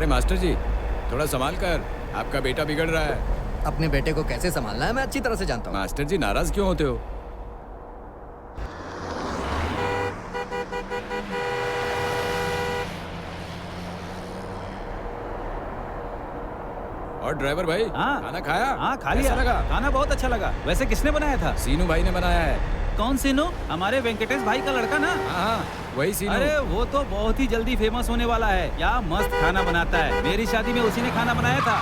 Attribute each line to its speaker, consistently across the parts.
Speaker 1: अरे मास्टर जी, थोड़ा संभाल कर, आपका बेटा बिगड़ रहा है।
Speaker 2: अपने बेटे को कैसे संभालना है मैं अच्छी तरह से जानता हूँ।
Speaker 1: मास्टर जी नाराज क्यों होते हो? और ड्राइवर भाई,
Speaker 3: हाँ।
Speaker 1: खाना खाया?
Speaker 3: हाँ खा लिया।
Speaker 1: कैसा लगा?
Speaker 3: खाना बहुत अच्छा लगा। वैसे किसने बनाया था?
Speaker 1: सीनू भाई ने बनाया है।
Speaker 3: कौन सीनू? हमारे वेंकटेश भाई का लड़का ना?
Speaker 1: हाँ हाँ, वही सीनू।
Speaker 3: अरे वो तो बहुत ही जल्दी फेमस होने वाला है। क्या मस्त खाना बनाता है। मेरी शादी में उसी ने खाना बनाया था।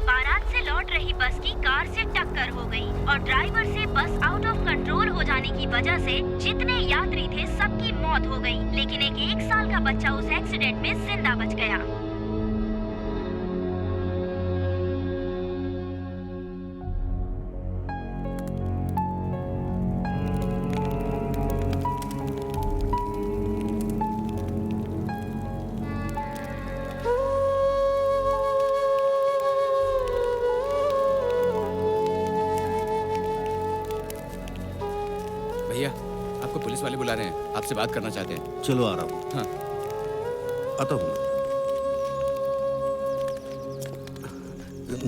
Speaker 4: बारात से लौट रही बस की कार से टक्कर हो गई और ड्राइवर से बस आउट ऑफ कंट्रोल हो जाने की वजह से जितने यात्री थे सबकी मौत हो गई, लेकिन एक साल का बच्चा उस एक्सीडेंट में जिंदा बच गया।
Speaker 1: भैया, आपको पुलिस वाले बुला रहे हैं, आपसे बात करना चाहते हैं।
Speaker 5: चलो आ रहा हूँ।
Speaker 1: हाँ।
Speaker 5: आता हूँ।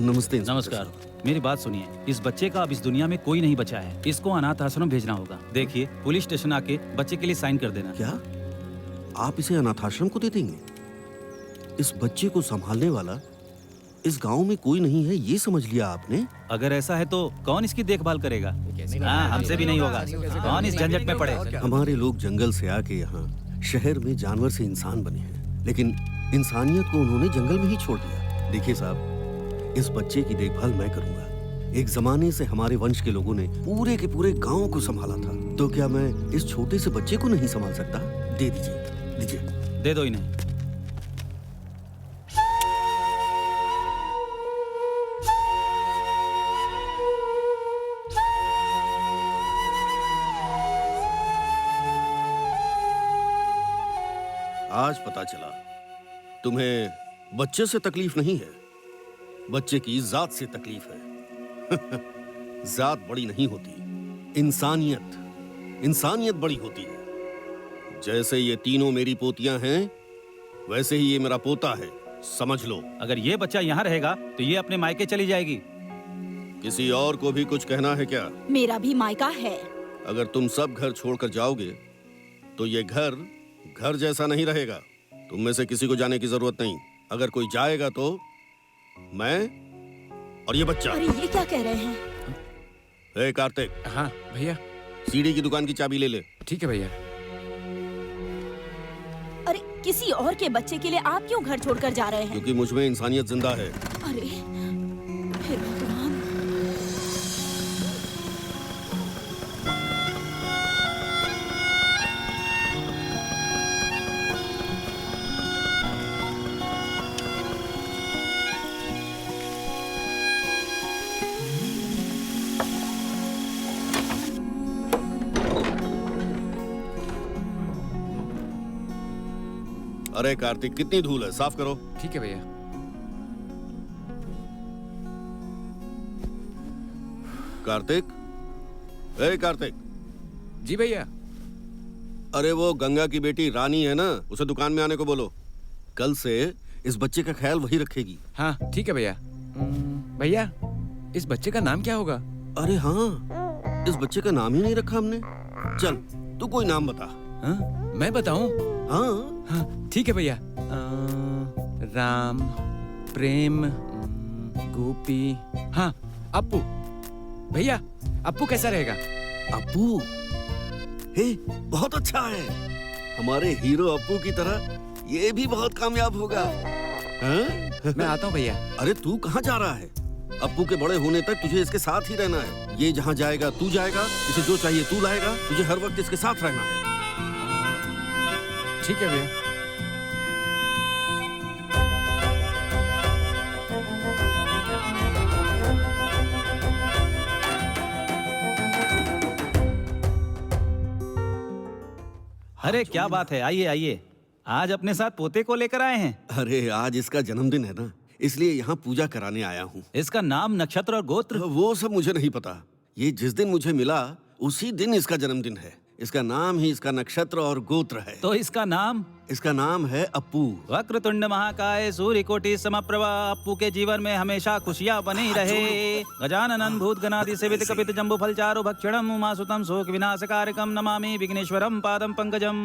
Speaker 5: नमस्ते इंस्पेक्टर
Speaker 3: नमस्कार। मेरी बात सुनिए, इस बच्चे का अब इस दुनिया में कोई नहीं बचा है। इसको अनाथ आश्रम भेजना होगा। देखिए, पुलिस स्टेशन आके बच्चे के लिए साइन कर देना।
Speaker 5: क्या आप इसे अनाथाश्रम को दे देंगे? इस बच्चे को संभालने वाला इस गांव में कोई नहीं है, ये समझ लिया आपने?
Speaker 3: अगर ऐसा है तो कौन इसकी देखभाल करेगा? हाँ, हमसे भी नहीं होगा। कौन इस झंझट में पड़े?
Speaker 5: हमारे लोग जंगल से आके यहाँ शहर में जानवर से इंसान बने हैं, लेकिन इंसानियत को उन्होंने जंगल में ही छोड़ दिया। देखिए साहब, इस बच्चे की देखभाल मैं करूंगा। एक जमाने से हमारे वंश के लोगों ने पूरे के पूरे गांव को संभाला था, तो क्या मैं इस छोटे से बच्चे को नहीं संभाल सकता? दे दीजिए, दीजिए।
Speaker 3: दे दो इन्हें।
Speaker 5: आज पता चला तुम्हें बच्चे से तकलीफ नहीं है, बच्चे की जात से तकलीफ है। जात बड़ी नहीं होती, इंसानियत बड़ी होती है। जैसे ये तीनों मेरी पोतियां हैं, वैसे ही ये मेरा पोता है, समझ लो।
Speaker 3: अगर ये बच्चा यहाँ रहेगा तो ये अपने मायके चली जाएगी।
Speaker 5: किसी और को भी कुछ कहना है क्या?
Speaker 6: मेरा भी मायका है।
Speaker 5: अगर तुम सब घर छोड़कर जाओगे तो ये घर जैसा नहीं रहेगा। तुम में से किसी को जाने की जरूरत नहीं। अगर कोई जाएगा तो मैं और ये बच्चा।
Speaker 6: अरे ये क्या कह रहे हैं?
Speaker 5: ए कार्तिक,
Speaker 1: हाँ भैया।
Speaker 5: सीढ़ी की दुकान की चाबी ले ले।
Speaker 1: ठीक है भैया।
Speaker 6: अरे किसी और के बच्चे के लिए आप क्यों घर छोड़कर जा रहे हैं?
Speaker 5: क्योंकि मुझ में इंसानियत जिंदा है।
Speaker 6: अरे हे भगवान।
Speaker 5: अरे कार्तिक, कितनी धूल है, साफ करो।
Speaker 1: ठीक है भैया।
Speaker 5: कार्तिक, ए कार्तिक।
Speaker 1: जी भैया।
Speaker 5: अरे वो गंगा की बेटी रानी है ना, उसे दुकान में आने को बोलो। कल से इस बच्चे का ख्याल वही रखेगी।
Speaker 1: हाँ ठीक है भैया। भैया, इस बच्चे का नाम क्या होगा?
Speaker 5: अरे हाँ, इस बच्चे का नाम ही नहीं रखा हमने। चल तू कोई नाम बता।
Speaker 1: हाँ? मैं बताऊं?
Speaker 5: हाँ
Speaker 1: हाँ ठीक है भैया। राम, प्रेम, गोपी, हाँ अप्पू। भैया, अप्पू कैसा रहेगा?
Speaker 5: अप्पू, हे बहुत अच्छा है। हमारे हीरो अप्पू की तरह ये भी बहुत कामयाब होगा। हाँ?
Speaker 1: मैं आता हूँ भैया।
Speaker 5: अरे तू कहाँ जा रहा है? अप्पू के बड़े होने तक तुझे इसके साथ ही रहना है। ये जहाँ जाएगा तू जाएगा, इसे जो चाहिए तू लाएगा। तुझे हर वक्त इसके साथ रहना है।
Speaker 1: ठीक है भैया।
Speaker 3: अरे क्या बात है, आइए आइए। आज अपने साथ पोते को लेकर आए हैं।
Speaker 5: अरे आज इसका जन्मदिन है ना, इसलिए यहाँ पूजा कराने आया हूँ।
Speaker 3: इसका नाम, नक्षत्र और गोत्र?
Speaker 5: वो सब मुझे नहीं पता। ये जिस दिन मुझे मिला उसी दिन इसका जन्मदिन है। इसका नाम ही इसका नक्षत्र और गोत्र है।
Speaker 3: तो इसका नाम?
Speaker 5: इसका नाम है अप्पू।
Speaker 3: वक्रतुंड महाकाय सूर्यकोटि समप्रभा। अप्पू के जीवन में हमेशा खुशियाँ बनी रहे। गजानन भूत गणादि सेवित कपित जम्बू फल चारु भक्षणम उमासुतम शोक विनाशकारकम नमामि विघ्नेश्वरम पादम पंकजम।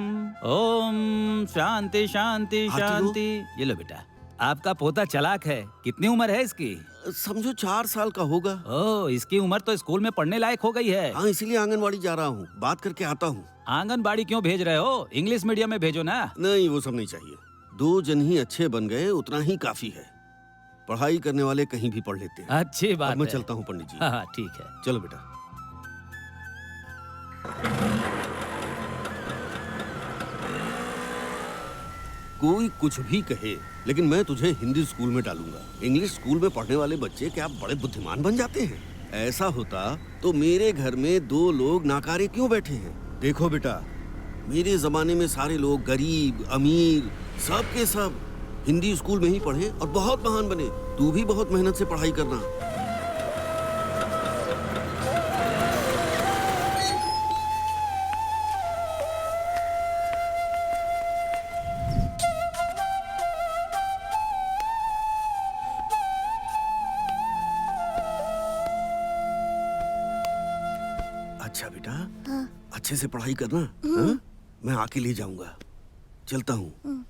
Speaker 3: ओम शांति शांति शांति। ये लो बेटा, आपका पोता चालाक है। कितनी उम्र है इसकी?
Speaker 5: समझो 4 साल का होगा।
Speaker 3: ओह, इसकी उम्र तो स्कूल में पढ़ने लायक हो गई है।
Speaker 5: हाँ, इसीलिए आंगनवाड़ी जा रहा हूँ, बात करके आता हूँ।
Speaker 3: आंगनबाड़ी क्यों भेज रहे हो? इंग्लिश मीडियम में भेजो ना।
Speaker 5: नहीं, वो सब नहीं चाहिए। 2 जन ही अच्छे बन गए उतना ही काफी है। पढ़ाई करने वाले कहीं भी पढ़ लेते हैं।
Speaker 3: अच्छी बात
Speaker 5: अब मैं
Speaker 3: है।
Speaker 5: चलता हूँ पंडित जी।
Speaker 3: हाँ ठीक है।
Speaker 5: चलो बेटा। कोई कुछ भी कहे, लेकिन मैं तुझे हिंदी स्कूल में डालूंगा। इंग्लिश स्कूल में पढ़ने वाले बच्चे क्या बड़े बुद्धिमान बन जाते हैं? ऐसा होता तो मेरे घर में 2 लोग नाकारे क्यों बैठे हैं? देखो बेटा, मेरे जमाने में सारे लोग गरीब अमीर सब के सब हिंदी स्कूल में ही पढ़े और बहुत महान बने। तू भी बहुत मेहनत से पढ़ाई करना। अच्छा बेटा, अच्छे से पढ़ाई करना। हाँ? मैं आके ले जाऊंगा। चलता हूँ।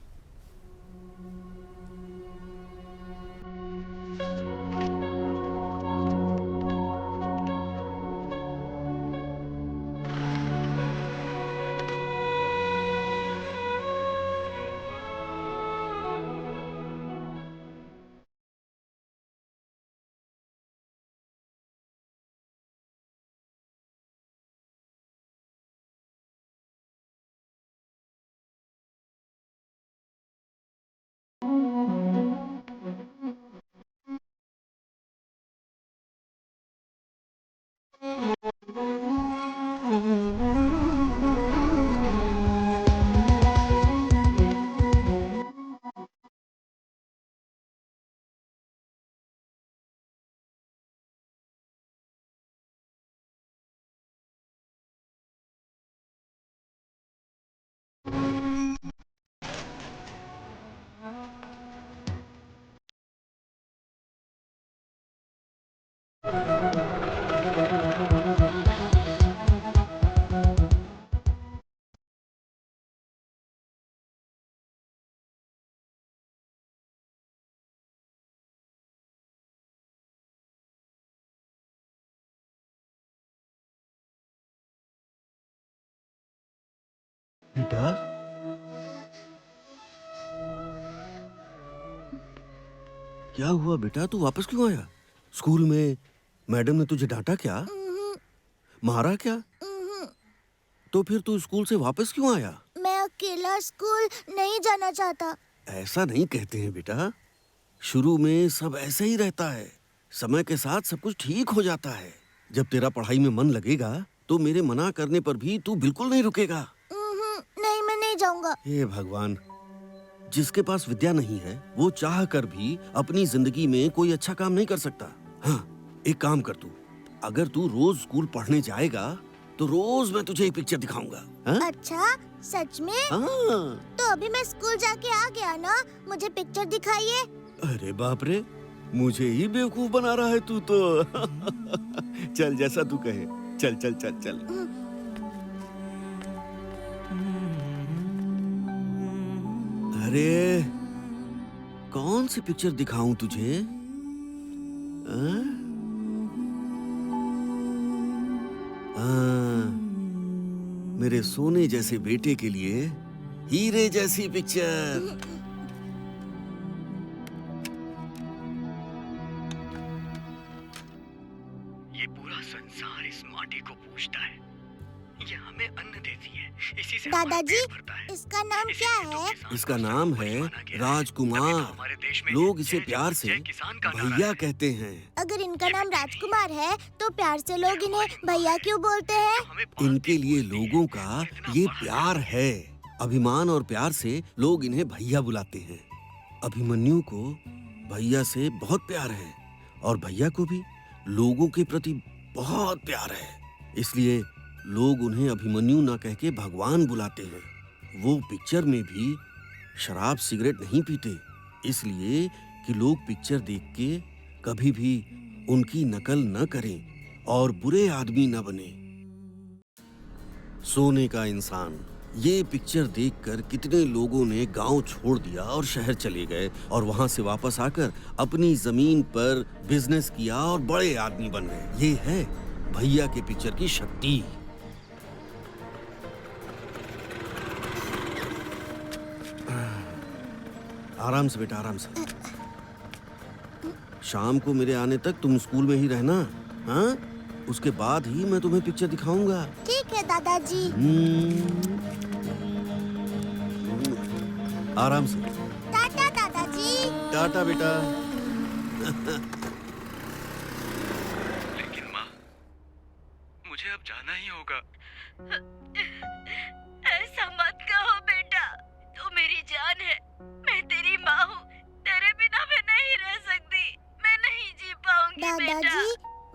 Speaker 5: बेटा, क्या हुआ बेटा? तू वापस क्यों आया? स्कूल में मैडम ने तुझे डांटा क्या? मारा क्या? तो फिर तू स्कूल से वापस क्यों आया?
Speaker 7: मैं अकेला स्कूल नहीं जाना चाहता।
Speaker 5: ऐसा नहीं कहते हैं बेटा। शुरू में सब ऐसे ही रहता है, समय के साथ सब कुछ ठीक हो जाता है। जब तेरा पढ़ाई में मन लगेगा तो मेरे मना करने पर भी तू बिल्कुल नहीं रुकेगा।
Speaker 7: नहीं, मैं नहीं जाऊंगा।
Speaker 5: हे भगवान, जिसके पास विद्या नहीं है वो चाह कर भी अपनी जिंदगी में कोई अच्छा काम नहीं कर सकता। हाँ, एक काम कर, तू अगर तू रोज स्कूल पढ़ने जाएगा तो रोज मैं तुझे एक पिक्चर दिखाऊंगा। हाँ?
Speaker 7: अच्छा, सच में?
Speaker 5: हाँ।
Speaker 7: तो अभी मैं स्कूल जाके आ गया ना, मुझे पिक्चर दिखाइए।
Speaker 5: अरे बाप रे, मुझे ही बेवकूफ बना रहा है तू तो। चल, जैसा तू कहे। चल चल चल चल। अरे, कौन सी पिक्चर दिखाऊं तुझे? मेरे सोने जैसे बेटे के लिए हीरे जैसी पिक्चर।
Speaker 8: ये पूरा संसार इस माटी को पूछता है। ये हमें अन्न देती है, इसी से हमारा
Speaker 7: दादाजी,
Speaker 8: पेट भरता है।
Speaker 7: इसका नाम
Speaker 8: इसी
Speaker 7: क्या
Speaker 8: से तो
Speaker 7: है?
Speaker 8: किसान
Speaker 5: इसका
Speaker 8: को
Speaker 5: नाम
Speaker 8: सर्वोपरि
Speaker 5: है
Speaker 8: माना गया है।
Speaker 5: राजकुमार।
Speaker 8: तभी तो हमारे देश में
Speaker 5: लोग इसे
Speaker 8: जय
Speaker 5: प्यार
Speaker 8: जवान,
Speaker 5: से
Speaker 8: जय किसान का नारा
Speaker 5: भैया
Speaker 8: है।
Speaker 5: कहते हैं।
Speaker 7: अगर इनका नाम राजकुमार है तो प्यार से लोग इन्हें भैया क्यों बोलते हैं?
Speaker 8: हमें पालती
Speaker 5: इनके लिए
Speaker 8: पोसती
Speaker 5: लोगों
Speaker 8: है
Speaker 5: का
Speaker 8: और इतना
Speaker 5: ये
Speaker 8: बड़ा
Speaker 5: प्यार है। अभिमान और प्यार से लोग इन्हें भैया बुलाते हैं। अभिमन्यु को भैया से बहुत प्यार है और भैया को भी लोगों के प्रति बहुत प्यार है, इसलिए लोग उन्हें अभिमन्यु ना कह के भगवान बुलाते हैं। वो पिक्चर में भी शराब सिगरेट नहीं पीते, इसलिए कि लोग पिक्चर देख के कभी भी उनकी नकल न करें और बुरे आदमी न बने। सोने का इंसान, ये पिक्चर देखकर कितने लोगों ने गांव छोड़ दिया और शहर चले गए और वहां से वापस आकर अपनी जमीन पर बिजनेस किया और बड़े आदमी बन गए। ये है भैया के पिक्चर की शक्ति। आराम से बेटा, आराम से। शाम को मेरे आने तक तुम स्कूल में ही रहना, हाँ? उसके बाद ही मैं तुम्हें पिक्चर दिखाऊंगा।
Speaker 7: ठीक है दादाजी।
Speaker 5: आराम से।
Speaker 7: टाटा दादाजी।
Speaker 5: टाटा बेटा।
Speaker 8: लेकिन माँ, मुझे अब जाना ही होगा।
Speaker 4: ऐसा मत कहो बेटा, तू मेरी जान है, मैं तेरी माँ हूँ, तेरे बिना मैं नहीं रह सकती, मैं नहीं जी पाऊंगी बेटा।
Speaker 7: दादाजी,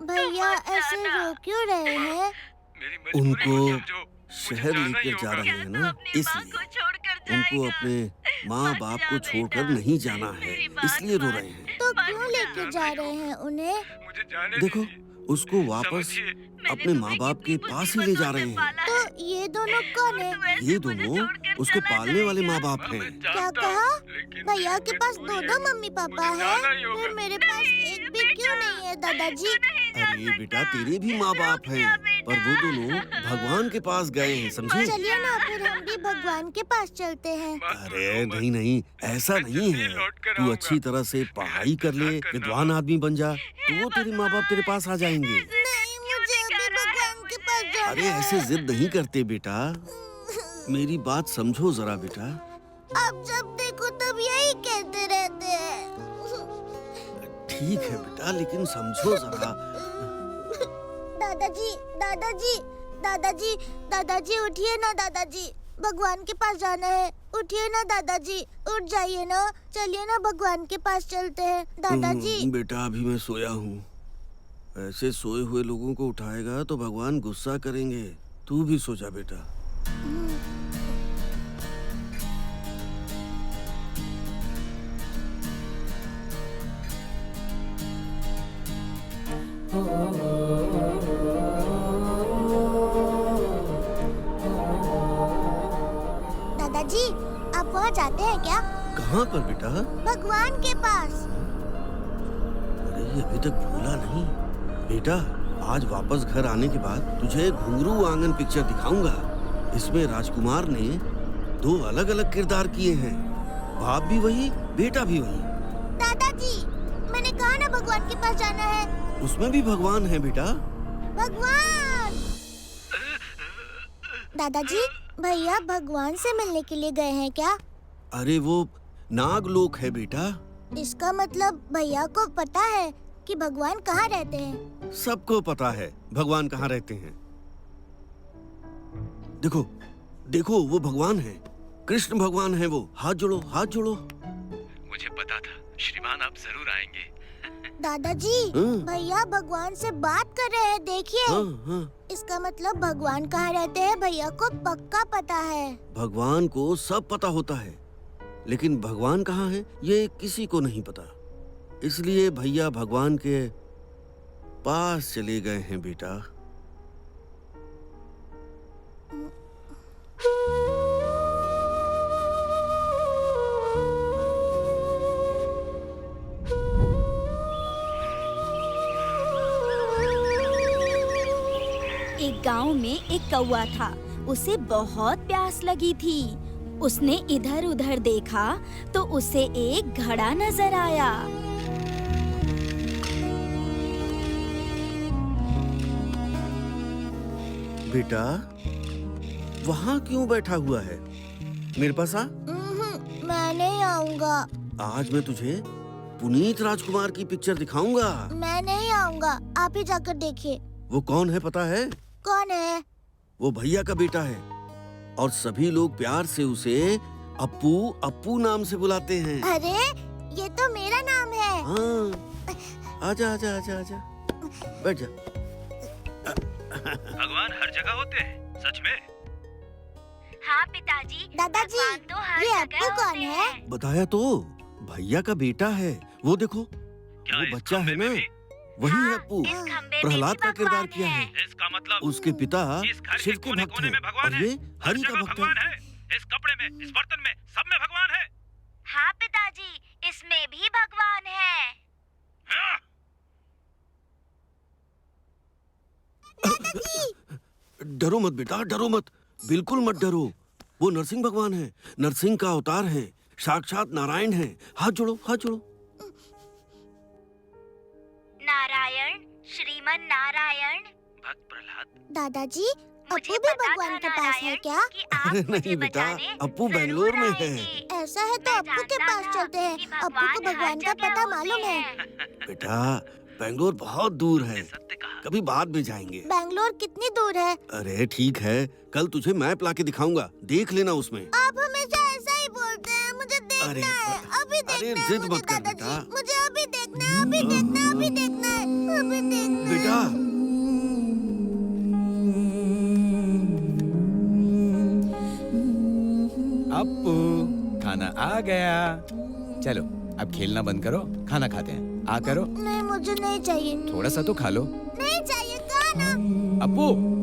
Speaker 7: भैया ऐसे रो क्यों रहे हैं?
Speaker 8: मेरी मजबूरी को
Speaker 5: उनको
Speaker 8: समझो, मुझे
Speaker 5: शहर
Speaker 8: जाना
Speaker 5: लेकर
Speaker 8: ही
Speaker 5: जा
Speaker 8: होगा।
Speaker 5: रहे हैं ना,
Speaker 4: अपनी माँ
Speaker 5: इसलिए
Speaker 4: को छोड़कर
Speaker 5: उनको
Speaker 4: जाएगा।
Speaker 5: अपने माँ
Speaker 4: मत
Speaker 5: बाप
Speaker 4: जा
Speaker 5: को छोड़कर
Speaker 4: बेटा,
Speaker 5: नहीं जाना है,
Speaker 4: मेरी बात
Speaker 5: इसलिए रो
Speaker 4: मान।
Speaker 5: रहे हैं।
Speaker 7: तो क्यों लेके जा रहे हैं उन्हें?
Speaker 8: मुझे जाने
Speaker 5: देखो,
Speaker 8: दीजिए।
Speaker 5: उसको वापस
Speaker 8: समझिए,
Speaker 5: अपने माँ बाप के पास ही ले जा रहे हैं।
Speaker 7: तो ये दोनों कौन है?
Speaker 5: ये दोनों उसके पालने वाले माँ बाप हैं।
Speaker 7: क्या कहा? भैया के पास दो मम्मी पापा
Speaker 8: मुझे
Speaker 7: हैं,
Speaker 8: जाना ही होगा।
Speaker 7: फिर मेरे पास एक भी क्यों नहीं है दादाजी?
Speaker 5: अरे बेटा, तेरे भी माँ बाप हैं, पर वो दोनों भगवान के पास गए हैं, समझे?
Speaker 7: चलिए ना, फिर हम भी भगवान के पास चलते हैं।
Speaker 5: अरे नहीं नहीं, ऐसा नहीं है। तू अच्छी तरह से पढ़ाई कर ले, विद्वान आदमी बन जा, तो वो तेरे माँ बाप तेरे पास आ जाएंगे।
Speaker 7: नहीं, मुझे अभी भगवान के पास जाना
Speaker 5: अरे
Speaker 7: है।
Speaker 5: ऐसे जिद नहीं करते बेटा, मेरी बात समझो जरा बेटा।
Speaker 7: आप जब देखो तब यही कहते रहते हैं।
Speaker 5: ठीक है बेटा, लेकिन समझो जरा।
Speaker 7: दादाजी, दादाजी, दादाजी, दादाजी उठिए ना दादाजी, भगवान के पास जाना है। उठिए ना दादाजी, उठ जाइए ना, चलिए ना भगवान के पास चलते हैं दादाजी।
Speaker 5: बेटा अभी मैं सोया हूँ। ऐसे सोए हुए लोगों को उठाएगा तो भगवान गुस्सा करेंगे। तू भी सो जा बेटा।
Speaker 7: दादाजी, आप वहाँ जाते हैं क्या?
Speaker 5: कहाँ पर बेटा?
Speaker 7: भगवान के पास।
Speaker 5: अरे ये अभी तक भूला नहीं बेटा। आज वापस घर आने के बाद तुझे घुंघरू आंगन पिक्चर दिखाऊंगा। इसमें राजकुमार ने 2 अलग-अलग किरदार किए हैं, बाप भी वही, बेटा भी वही।
Speaker 7: दादाजी, मैंने कहा ना भगवान के पास जाना है।
Speaker 5: उसमें भी भगवान है बेटा।
Speaker 7: भगवान! दादाजी, भैया भगवान से मिलने के लिए गए हैं क्या?
Speaker 5: अरे वो नागलोक है बेटा।
Speaker 7: इसका मतलब भैया को पता है कि भगवान कहाँ रहते हैं।
Speaker 5: सबको पता है भगवान कहाँ रहते हैं। देखो देखो, वो भगवान है, कृष्ण भगवान है वो। हाथ जोड़ो, हाथ जोड़ो।
Speaker 8: मुझे पता था श्रीमान आप जरूर आएंगे।
Speaker 7: दादाजी,
Speaker 5: हाँ।
Speaker 7: भैया भगवान से बात कर रहे हैं, देखिए।
Speaker 5: हाँ हाँ,
Speaker 7: इसका मतलब भगवान कहाँ रहते हैं भैया को पक्का पता है।
Speaker 5: भगवान को सब पता होता है, लेकिन भगवान कहाँ है ये किसी को नहीं पता। इसलिए भैया भगवान के पास चले गए हैं बेटा।
Speaker 6: एक गांव में एक कौवा था। उसे बहुत प्यास लगी थी। उसने इधर उधर देखा तो उसे एक घड़ा नजर आया।
Speaker 5: बेटा वहाँ क्यों बैठा हुआ है? मेरे पास आ।
Speaker 7: मैं नहीं आऊंगा।
Speaker 5: आज मैं तुझे पुनीत राजकुमार की पिक्चर दिखाऊंगा।
Speaker 7: मैं नहीं आऊंगा, आप ही जाकर देखिए।
Speaker 5: वो कौन है पता है?
Speaker 7: कौन है?
Speaker 5: वो भैया का बेटा है और सभी लोग प्यार से उसे अप्पू अप्पू नाम से बुलाते हैं।
Speaker 7: अरे, ये तो तो मेरा नाम है।
Speaker 5: हाँ, आजा आजा आजा आजा, बैठ जा।
Speaker 3: भगवान हर जगह होते हैं, सच में।
Speaker 4: हाँ पिताजी,
Speaker 7: दादाजी,
Speaker 4: भगवान तो हर
Speaker 7: ये
Speaker 4: जगह
Speaker 7: अप्पू कौन
Speaker 4: होते
Speaker 7: है?
Speaker 4: हैं।
Speaker 5: बताया तो, भैया का बेटा है। वो देखो,
Speaker 3: क्या
Speaker 5: वो
Speaker 3: इस
Speaker 5: बच्चा
Speaker 3: खंबे
Speaker 5: है
Speaker 3: में
Speaker 5: ना,
Speaker 3: भी?
Speaker 5: वही है
Speaker 4: हाँ,
Speaker 5: अप्पू।
Speaker 4: इस खंबे में
Speaker 5: प्रहलाद
Speaker 4: भी
Speaker 5: का किरदार
Speaker 4: भगवान
Speaker 5: किया है।
Speaker 3: इसका मतलब
Speaker 5: उसके पिता
Speaker 3: इस घर
Speaker 5: शिव
Speaker 3: के
Speaker 5: के
Speaker 3: कोने
Speaker 5: भक्त
Speaker 3: कोने
Speaker 5: हैं
Speaker 3: में भगवान
Speaker 5: और
Speaker 3: है।
Speaker 5: ये
Speaker 3: हर
Speaker 5: हरि का
Speaker 3: जगह
Speaker 5: भक्त
Speaker 3: भगवान
Speaker 5: है।
Speaker 3: है। इस कपड़े में, इस बर्तन में, सब में भगवान है।
Speaker 4: हाँ पिताजी, इसमें भी भगवान है।
Speaker 3: हाँ?
Speaker 5: डरो मत बेटा, डरो मत, बिल्कुल मत डरो। वो नरसिंह भगवान है, नरसिंह का अवतार है, साक्षात नारायण है। हाथ जोड़ो, हाथ जोड़ो।
Speaker 4: नारायण, श्रीमन नारायण।
Speaker 3: भक्त प्रहलाद।
Speaker 7: दादाजी,
Speaker 4: मुझे
Speaker 7: अप्पू भी
Speaker 4: पता
Speaker 7: भगवान
Speaker 4: था
Speaker 7: के पास है
Speaker 4: नारायण
Speaker 7: क्या?
Speaker 4: कि आप
Speaker 5: अरे
Speaker 4: मुझे
Speaker 5: नहीं बेटा,
Speaker 4: बचाने
Speaker 5: अप्पू
Speaker 4: जरूर
Speaker 5: बेंगलोर में है।
Speaker 4: आएंगे।
Speaker 7: ऐसा है तो
Speaker 4: मैं
Speaker 7: अप्पू के
Speaker 4: जानता
Speaker 7: पास
Speaker 4: था
Speaker 7: चलते हैं।
Speaker 4: कि
Speaker 7: अप्पू को
Speaker 4: हर
Speaker 7: भगवान का
Speaker 4: जगह
Speaker 7: पता
Speaker 4: होते
Speaker 7: मालूम है।
Speaker 4: हैं।
Speaker 5: बेटा, बेंगलोर बहुत दूर है,
Speaker 3: सत्य कहा।
Speaker 5: कभी बाद में जाएंगे।
Speaker 7: बैंगलोर कितनी दूर है?
Speaker 5: अरे ठीक है, कल तुझे मैप लाके दिखाऊंगा, देख लेना उसमें।
Speaker 7: आप हमेशा ऐसा ही बोलते हैं। मुझे
Speaker 5: अरे,
Speaker 7: देखना है, अभी
Speaker 5: अरे
Speaker 7: देखना है
Speaker 5: जिद
Speaker 7: मुझे
Speaker 5: मत कर
Speaker 7: दादाजी।
Speaker 5: बेटा।
Speaker 7: मुझे अभी देखना है, अभी देखना है, अभी देखना है, अभी देखना है।
Speaker 5: बेटा,
Speaker 1: अप्पू, खाना आ गया। चलो अब खेलना बंद करो, खाना खाते हैं। आ करो,
Speaker 7: नहीं, मुझे नहीं चाहिए।
Speaker 1: थोड़ा सा तो खा लो।
Speaker 7: नहीं चाहिए, कहा ना।
Speaker 1: अप्पू,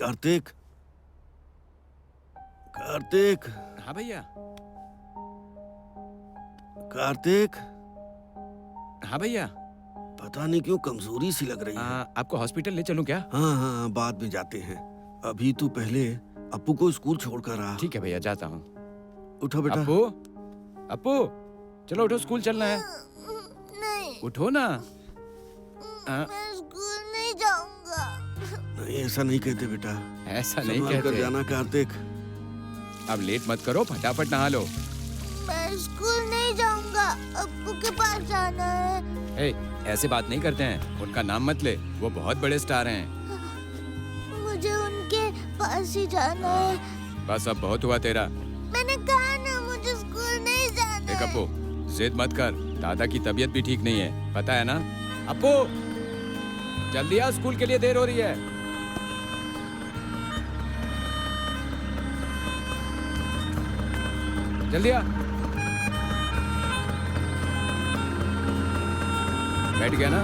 Speaker 5: कार्तिक, कार्तिक,
Speaker 1: हाँ भैया।
Speaker 5: कार्तिक,
Speaker 1: हाँ भैया।
Speaker 5: पता नहीं क्यों कमजोरी सी लग रही है।
Speaker 1: आपको हॉस्पिटल ले चलूं क्या?
Speaker 5: हाँ हाँ, बाद में जाते हैं। अभी तू पहले अप्पू को स्कूल छोड़कर आ।
Speaker 1: ठीक है भैया, जाता हूँ।
Speaker 5: उठो बेटा।
Speaker 1: अप्पू, अप्पू, चलो उठो, स्कूल चलना है।
Speaker 7: नहीं,
Speaker 1: उठो ना।
Speaker 7: मैं स्कूल नहीं जाऊंगा।
Speaker 5: नहीं, ऐसा नहीं कहते बेटा,
Speaker 1: ऐसा नहीं
Speaker 5: संभाल कर
Speaker 1: कहते।
Speaker 5: जाना कार्तिक।
Speaker 1: अब लेट मत करो, फटाफट नहा लो।
Speaker 7: मैं स्कूल नहीं जाऊंगा, अप्पू के पास जाना है।
Speaker 1: ए, ऐसे बात नहीं करते हैं, उनका नाम मत ले, वो बहुत बड़े स्टार हैं।
Speaker 7: मुझे उनके पास ही जाना है।
Speaker 1: बस अब बहुत हुआ तेरा।
Speaker 7: मैंने कहा ना, मुझे स्कूल नहीं जाना
Speaker 1: एक
Speaker 7: है।
Speaker 1: अप्पू, जिद मत कर, दादा की तबीयत भी ठीक नहीं है, पता है ना? अप्पू, जल्दी आ, स्कूल के लिए देर हो रही है। जल्दी आ। बैठ गया ना?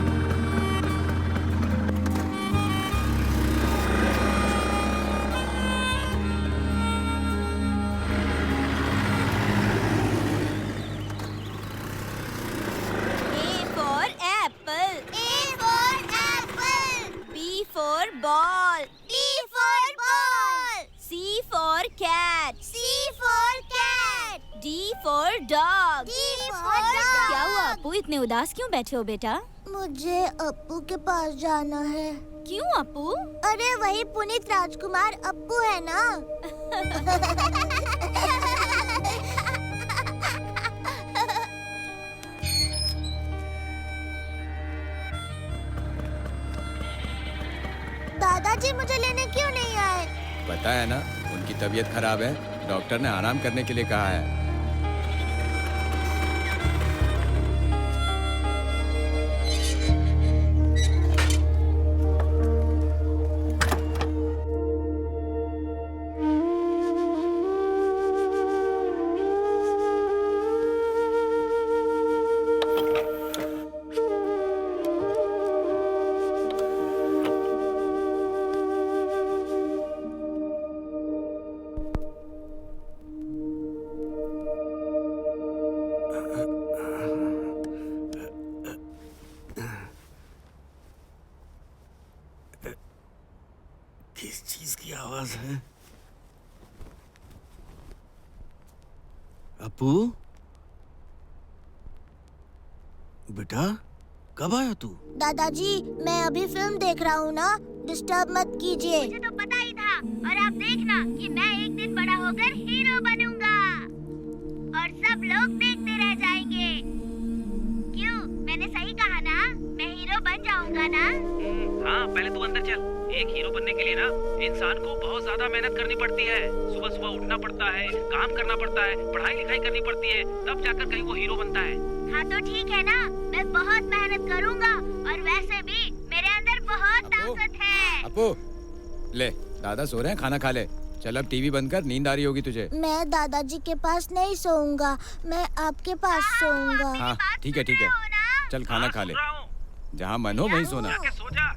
Speaker 6: A for apple.
Speaker 7: A for apple.
Speaker 6: B for ball.
Speaker 7: B for ball.
Speaker 6: C for cat.
Speaker 7: C for cat.
Speaker 6: D for dog.
Speaker 7: D for dog.
Speaker 6: क्या हुआ अप्पू, इतने उदास क्यों बैठे हो बेटा?
Speaker 7: मुझे अप्पू के पास जाना है।
Speaker 6: क्यों अप्पू?
Speaker 7: अरे वही पुनीत राजकुमार अप्पू है ना। दादाजी मुझे लेने क्यों नहीं आए?
Speaker 1: पता है ना, उनकी तबीयत खराब है, डॉक्टर ने आराम करने के लिए कहा है।
Speaker 5: किस चीज की आवाज है? अप्पू, बेटा, कब आया तू?
Speaker 7: दादाजी, मैं अभी फिल्म देख रहा हूँ ना, डिस्टर्ब मत कीजिए।
Speaker 4: मुझे तो पता ही था, और आप देखना कि मैं एक दिन बड़ा होकर हीरो बनूंगा। लोग देखते रह जाएंगे। क्यों, मैंने सही कहा ना? मैं हीरो बन जाऊंगा ना?
Speaker 3: हाँ, पहले तू अंदर चल। एक हीरो बनने के लिए ना इंसान को बहुत ज्यादा मेहनत करनी पड़ती है। सुबह सुबह उठना पड़ता है, काम करना पड़ता है, पढ़ाई लिखाई करनी पड़ती है, तब जाकर कहीं वो हीरो बनता है।
Speaker 4: हाँ तो ठीक है ना, मैं बहुत मेहनत करूंगा और वैसे भी मेरे अंदर बहुत ताकत है।
Speaker 1: अपू ले, दादा सो रहे हैं, खाना खा ले। चल अब टीवी बंद कर, नींद आ रही होगी तुझे।
Speaker 7: मैं दादाजी के पास नहीं सोऊंगा, मैं आपके पास सोऊंगा।
Speaker 1: हाँ ठीक है ठीक है, चल खाना खा ले। जहाँ मन हो वहीं सोना।
Speaker 3: सो जा।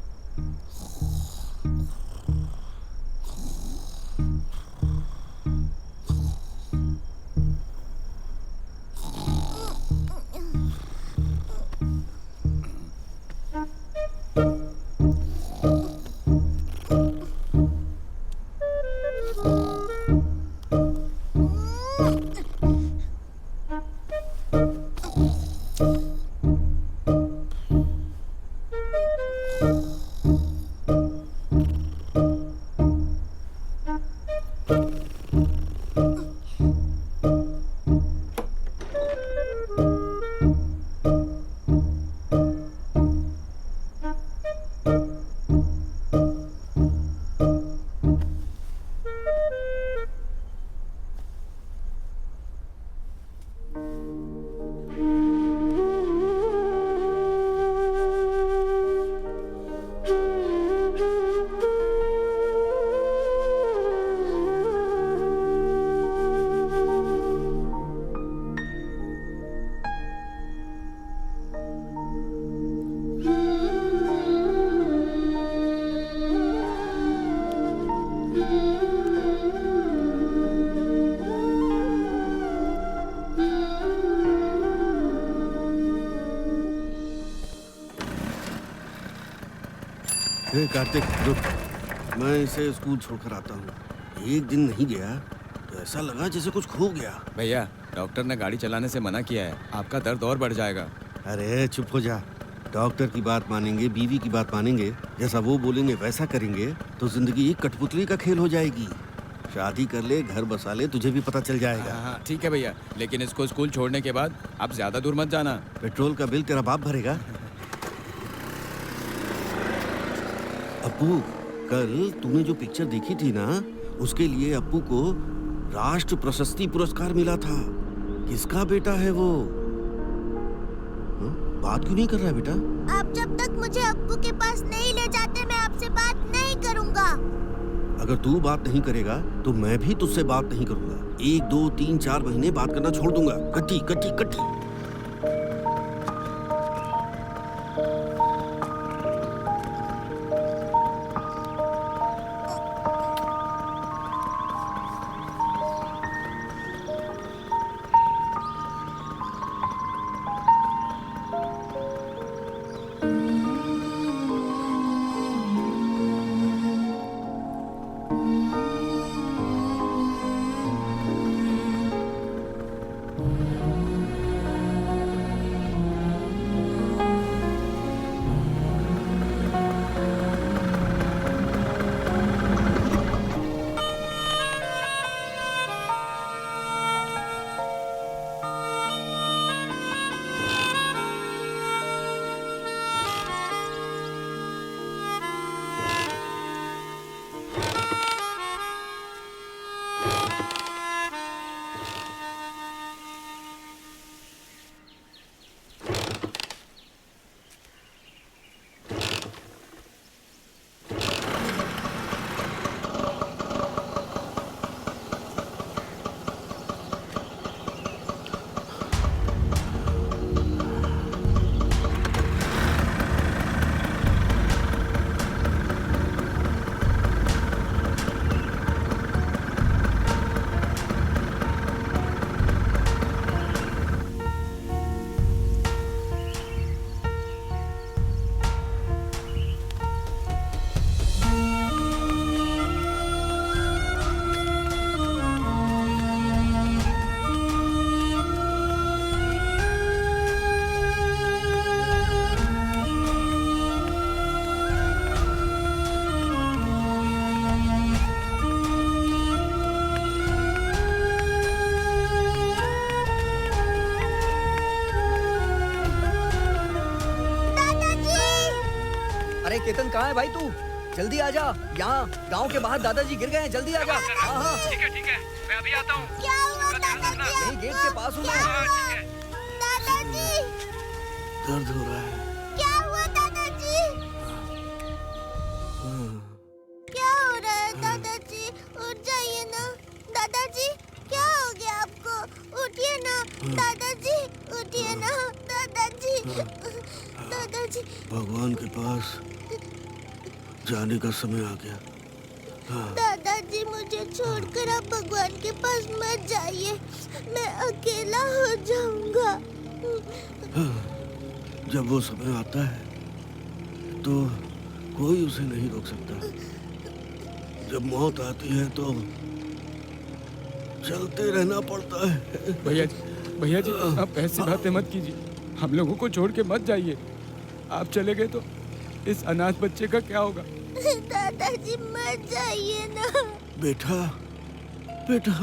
Speaker 5: हे कार्तिक रुक, मैं इसे स्कूल छोड़कर आता हूँ। एक दिन नहीं गया तो ऐसा लगा जैसे कुछ खो गया।
Speaker 1: भैया, डॉक्टर ने गाड़ी चलाने से मना किया है, आपका दर्द और बढ़ जाएगा।
Speaker 5: अरे चुप हो जा। डॉक्टर की बात मानेंगे, बीवी की बात मानेंगे, जैसा वो बोलेंगे वैसा करेंगे तो जिंदगी एक कठपुतली का खेल हो जाएगी। शादी कर ले, घर बसा ले, तुझे भी पता चल जाएगा।
Speaker 1: हाँ ठीक है भैया, लेकिन इसको स्कूल छोड़ने के बाद आप ज्यादा दूर मत जाना।
Speaker 5: पेट्रोल का बिल तेरा बाप भरेगा। अप्पू, कल तूने जो पिक्चर देखी थी ना, उसके लिए अप्पू को राष्ट्र प्रशस्ति पुरस्कार मिला था। किसका बेटा है वो? बात क्यों नहीं कर रहा बेटा?
Speaker 7: आप जब तक मुझे अप्पू के पास नहीं ले जाते, मैं आपसे बात नहीं करूंगा।
Speaker 5: अगर तू बात नहीं करेगा तो मैं भी तुझसे बात नहीं करूंगा। 1, 2, 3, 4 महीने बात करना छोड़ दूंगा। कट्टी कट्टी कट्टी।
Speaker 2: केतन कहाँ है भाई तू? जल्दी आ जा। यहाँ गांव के बाहर दादाजी गिर गए हैं, जल्दी आ जा। हाँ हाँ
Speaker 8: ठीक है मैं अभी आता हूँ।
Speaker 7: क्या हुआ दादाजी?
Speaker 2: यही गेट के पास हूँ मैं।
Speaker 7: दादाजी
Speaker 5: दर्द हो रहा है।
Speaker 7: क्या हुआ दादाजी? क्या हो रहा है दादाजी? उठ जाइए ना दादाजी। क्या हो गया आपको? उठिए ना दादाजी, उठिए ना दादाजी। दादाजी
Speaker 5: भगवान के पास जाने का समय आ गया।
Speaker 7: दादाजी मुझे छोड़कर आप भगवान के पास मत जाइए, मैं अकेला हो जाऊंगा।
Speaker 5: जब वो समय आता है तो कोई उसे नहीं रोक सकता। जब मौत आती है तो चलते रहना पड़ता है।
Speaker 1: भैया जी आप ऐसी बातें मत कीजिए। हम लोगों को छोड़ के मत जाइए। आप चले गए तो इस अनाथ बच्चे का क्या होगा?
Speaker 7: दादाजी मत जाइए ना।
Speaker 5: बेटा बेटा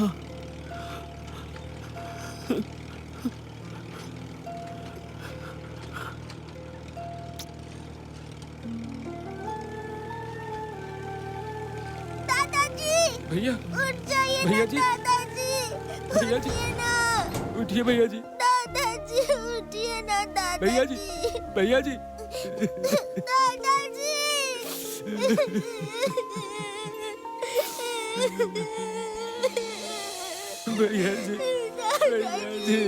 Speaker 7: दादाजी
Speaker 1: भैया
Speaker 7: उठ जाइए
Speaker 1: भैया
Speaker 7: ना
Speaker 1: जी।
Speaker 7: दादाजी।
Speaker 1: भैया जी।
Speaker 7: उठिए ना
Speaker 1: उठिए भैया जी।
Speaker 7: दादाजी, उठिए ना दादाजी।
Speaker 1: भैया जी भैया जी
Speaker 7: दादाजी
Speaker 1: भैया जी भैया जी।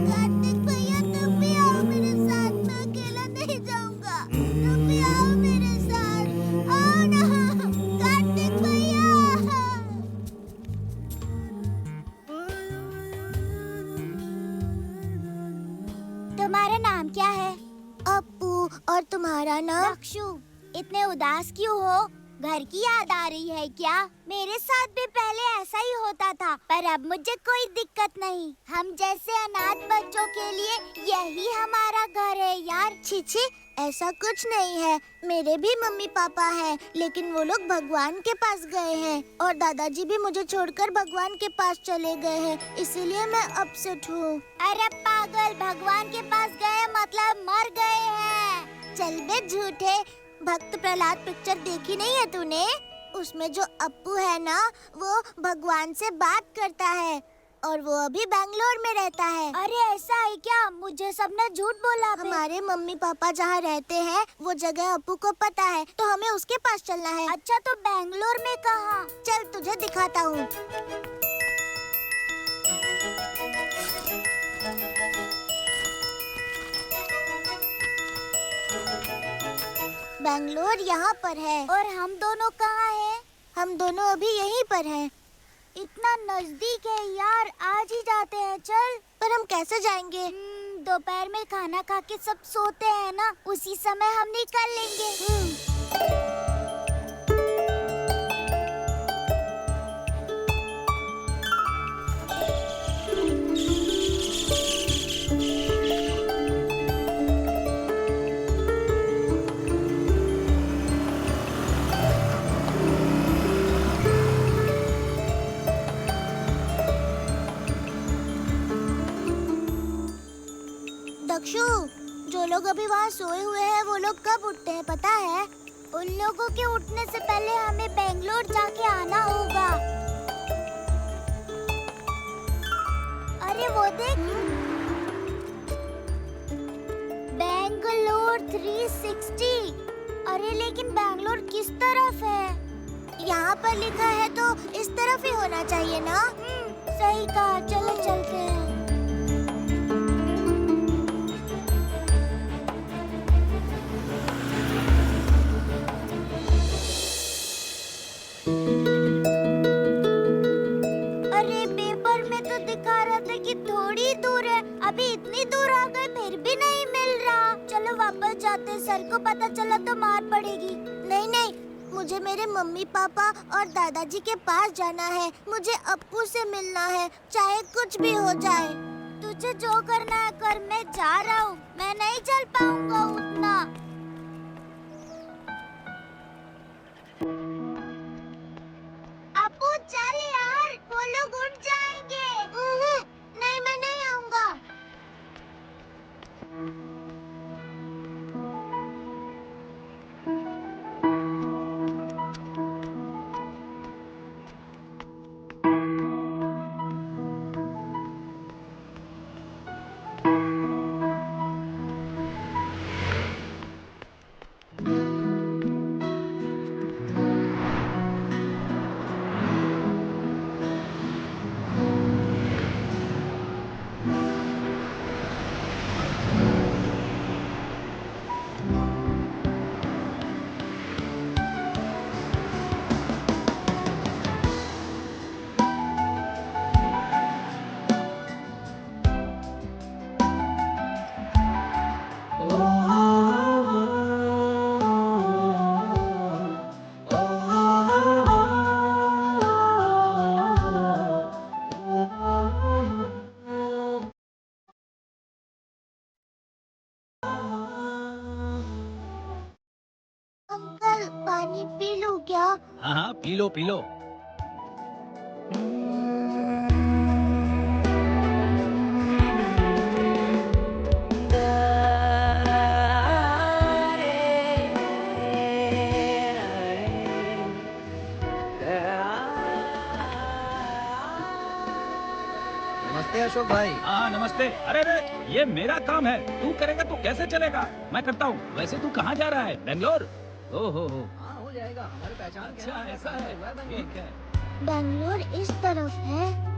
Speaker 7: कार्तिक भैया तुम भी आओ मेरे साथ, मैं अकेला नहीं जाऊंगा। तुम भी आओ मेरे साथ, आओ ना कार्तिक भैया। तुम्हारा नाम क्या है? अप्पू। और तुम्हारा नाम? दक्षु। इतने उदास क्यों हो? घर की याद आ रही है क्या? मेरे साथ भी पहले ऐसा ही होता था, पर अब मुझे कोई दिक्कत नहीं। हम जैसे अनाथ बच्चों के लिए यही हमारा घर है यार। छी ऐसा कुछ नहीं है। मेरे भी मम्मी पापा हैं, लेकिन वो लोग भगवान के पास गए हैं और दादाजी भी मुझे छोड़कर भगवान के पास चले गए हैं, इसीलिए मैं अपसेट हूँ। अरे पागल, भगवान के पास गए मतलब मर गए हैं। चल बे झूठे, भक्त प्रहलाद पिक्चर देखी नहीं है तूने? उसमें जो अप्पू है ना, वो भगवान से बात करता है और वो अभी बैंगलोर में रहता है। अरे ऐसा है क्या? मुझे सबने झूठ बोला। हमारे मम्मी पापा जहाँ रहते हैं वो जगह अप्पू को पता है, तो हमें उसके पास चलना है। अच्छा तो बैंगलोर में कहाँ? चल तुझे दिखाता हूँ। बैंगलोर यहाँ पर है। और हम दोनों कहाँ हैं? हम दोनों अभी यहीं पर हैं। इतना नजदीक है यार, आज ही जाते हैं चल। पर हम कैसे जाएंगे? दोपहर में खाना खा के सब सोते हैं ना, उसी समय हम निकल लेंगे। दक्षु, जो लोग अभी वहाँ सोए हुए हैं वो लोग कब उठते हैं पता है? उन लोगों के उठने से पहले हमें बैंगलोर जाके आना होगा। अरे वो देख, बैंगलोर 360। अरे लेकिन बैंगलोर किस तरफ है? यहाँ पर लिखा है तो इस तरफ ही होना चाहिए ना? सही कहा, चलो चलते हैं। अरे पेपर में तो दिखा रहा था कि थोड़ी दूर है, अभी इतनी दूर आ गए फिर भी नहीं मिल रहा। चलो वापस जाते हैं, सर को पता चला तो मार पड़ेगी। नहीं नहीं, मुझे मेरे मम्मी पापा और दादाजी के पास जाना है। मुझे अप्पू से मिलना है, चाहे कुछ भी हो जाए। तुझे जो करना है कर, मैं जा रहा हूँ। मैं नहीं चल पाऊंगा उतना। अप्पू चल यार, वो लोग उठ जाएंगे। नहीं, मैं नहीं आऊंगा। अंकल, पानी पी लूं क्या?
Speaker 3: हाँ हाँ, पी लो पी लो।
Speaker 2: नमस्ते अशोक भाई।
Speaker 3: हाँ नमस्ते। अरे अरे, ये मेरा काम है, तू करेगा तो कैसे चलेगा? मैं करता हूँ। वैसे तू कहाँ जा रहा है? बेंगलोर? ओहो हो।
Speaker 2: हाँ हो जाएगा, हमारे पहचान के
Speaker 3: अच्छा
Speaker 2: हैं।
Speaker 3: ऐसा है, ठीक है।
Speaker 7: बेंगलोर इस तरफ है।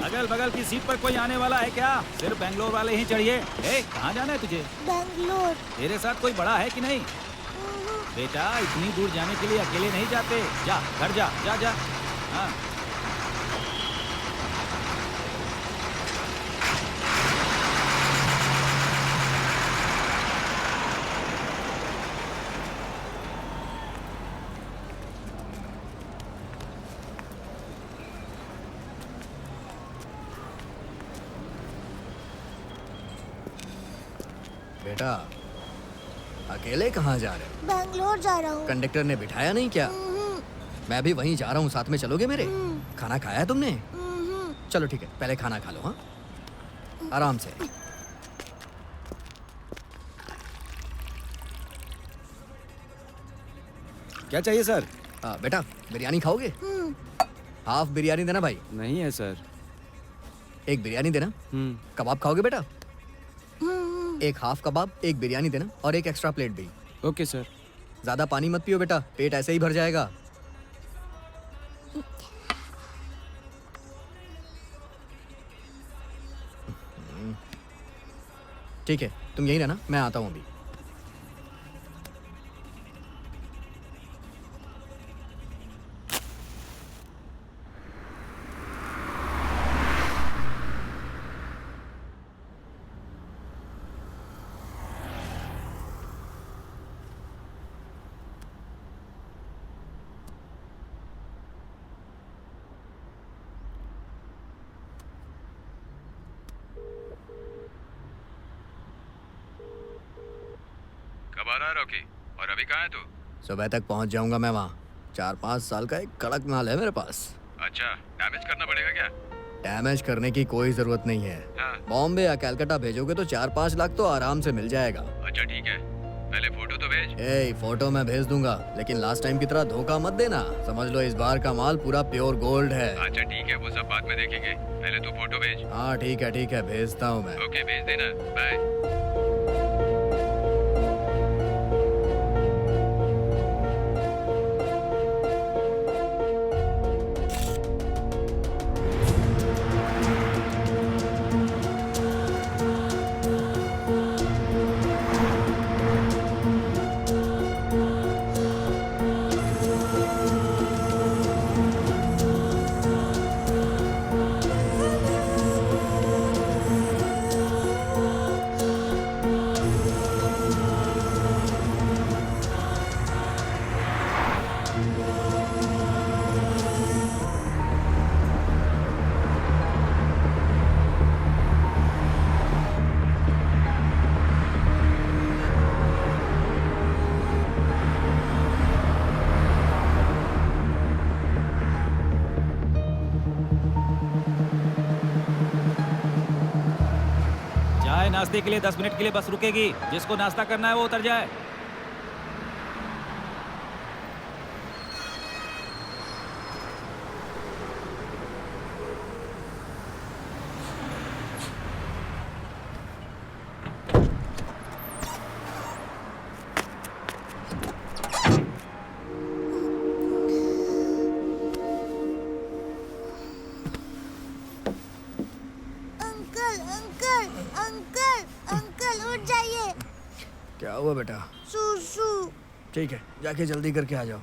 Speaker 3: अगल बगल की सीट पर कोई आने वाला है क्या? सिर्फ बेंगलोर वाले ही चढ़िए। ए, कहाँ जाना है तुझे?
Speaker 7: बेंगलोर।
Speaker 3: तेरे साथ कोई बड़ा है कि नहीं? बेटा, इतनी दूर जाने के लिए अकेले नहीं जाते। जा, घर जा, जा जा। हाँ।
Speaker 2: बेटा, अकेले कहाँ जा रहे हो?
Speaker 7: बेंगलोर जा रहा हूँ।
Speaker 2: कंडक्टर ने बिठाया नहीं क्या? मैं भी वहीं जा रहा हूँ, साथ में चलोगे मेरे? खाना खाया तुमने? चलो ठीक है, पहले खाना खा लो। हाँ, आराम से।
Speaker 1: क्या चाहिए सर?
Speaker 2: बेटा, बिरयानी खाओगे? हाफ बिरयानी देना भाई।
Speaker 1: नहीं है सर।
Speaker 2: एक बिरयानी देना। कबाब खाओगे बेटा? एक हाफ कबाब, एक बिरयानी देना और एक एक्स्ट्रा प्लेट भी।
Speaker 1: Okay sir.
Speaker 2: ज्यादा पानी मत पियो बेटा, पेट ऐसे ही भर जाएगा। ठीक है, तुम यहीं रहना, मैं आता हूँ अभी।
Speaker 9: कब आ रहा है रॉकी? और अभी कहाँ है तू?
Speaker 2: सुबह तक पहुंच जाऊंगा मैं वहाँ। 4-5 साल का एक कड़क माल है मेरे पास।
Speaker 9: अच्छा, डैमेज करना पड़ेगा क्या?
Speaker 2: डैमेज करने की कोई जरूरत नहीं है।
Speaker 9: हाँ।
Speaker 2: बॉम्बे या कलकत्ता भेजोगे तो 4-5 लाख तो आराम से मिल जाएगा।
Speaker 9: अच्छा ठीक है, पहले फोटो तो भेज।
Speaker 2: फोटो मैं भेज दूंगा, लेकिन लास्ट टाइम की तरह धोखा मत देना। समझ लो इस बार का माल पूरा प्योर गोल्ड है।
Speaker 9: अच्छा ठीक है, वो सब बाद में देखेंगे, पहले तू फोटो भेज।
Speaker 2: हाँ ठीक है, भेजता हूँ मैं।
Speaker 9: ओके, भेज देना। बाय।
Speaker 3: नाश्ते के लिए 10 मिनट के लिए बस रुकेगी। जिसको नाश्ता करना है वो उतर जाए।
Speaker 2: क्या हुआ बेटा?
Speaker 7: सूसू।
Speaker 2: ठीक है, जाके जल्दी करके आ जाओ।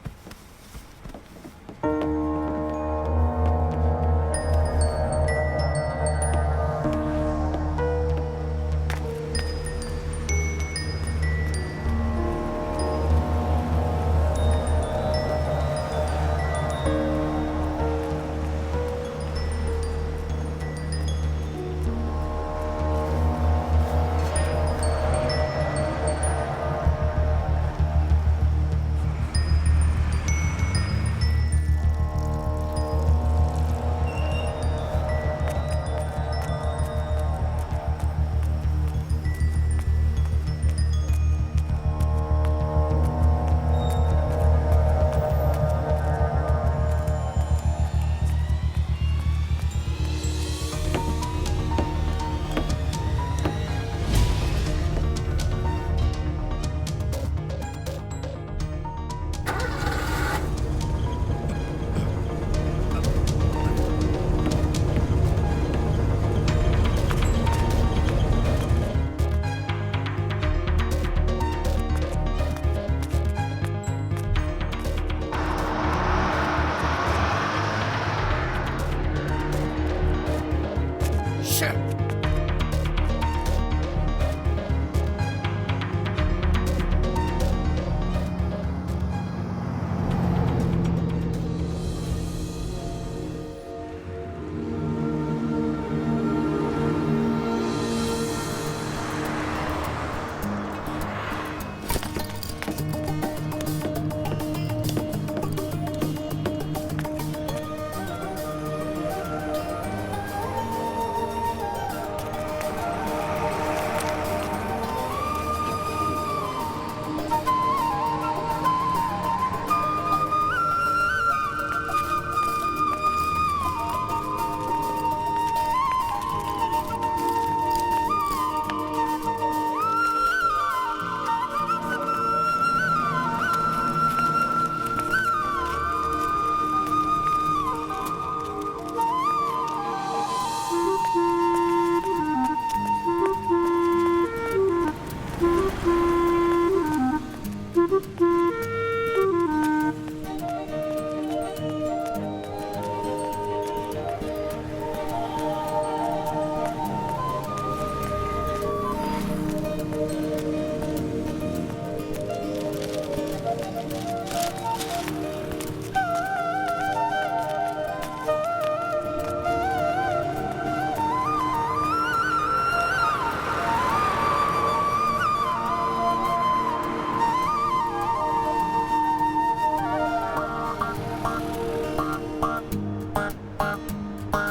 Speaker 3: अरे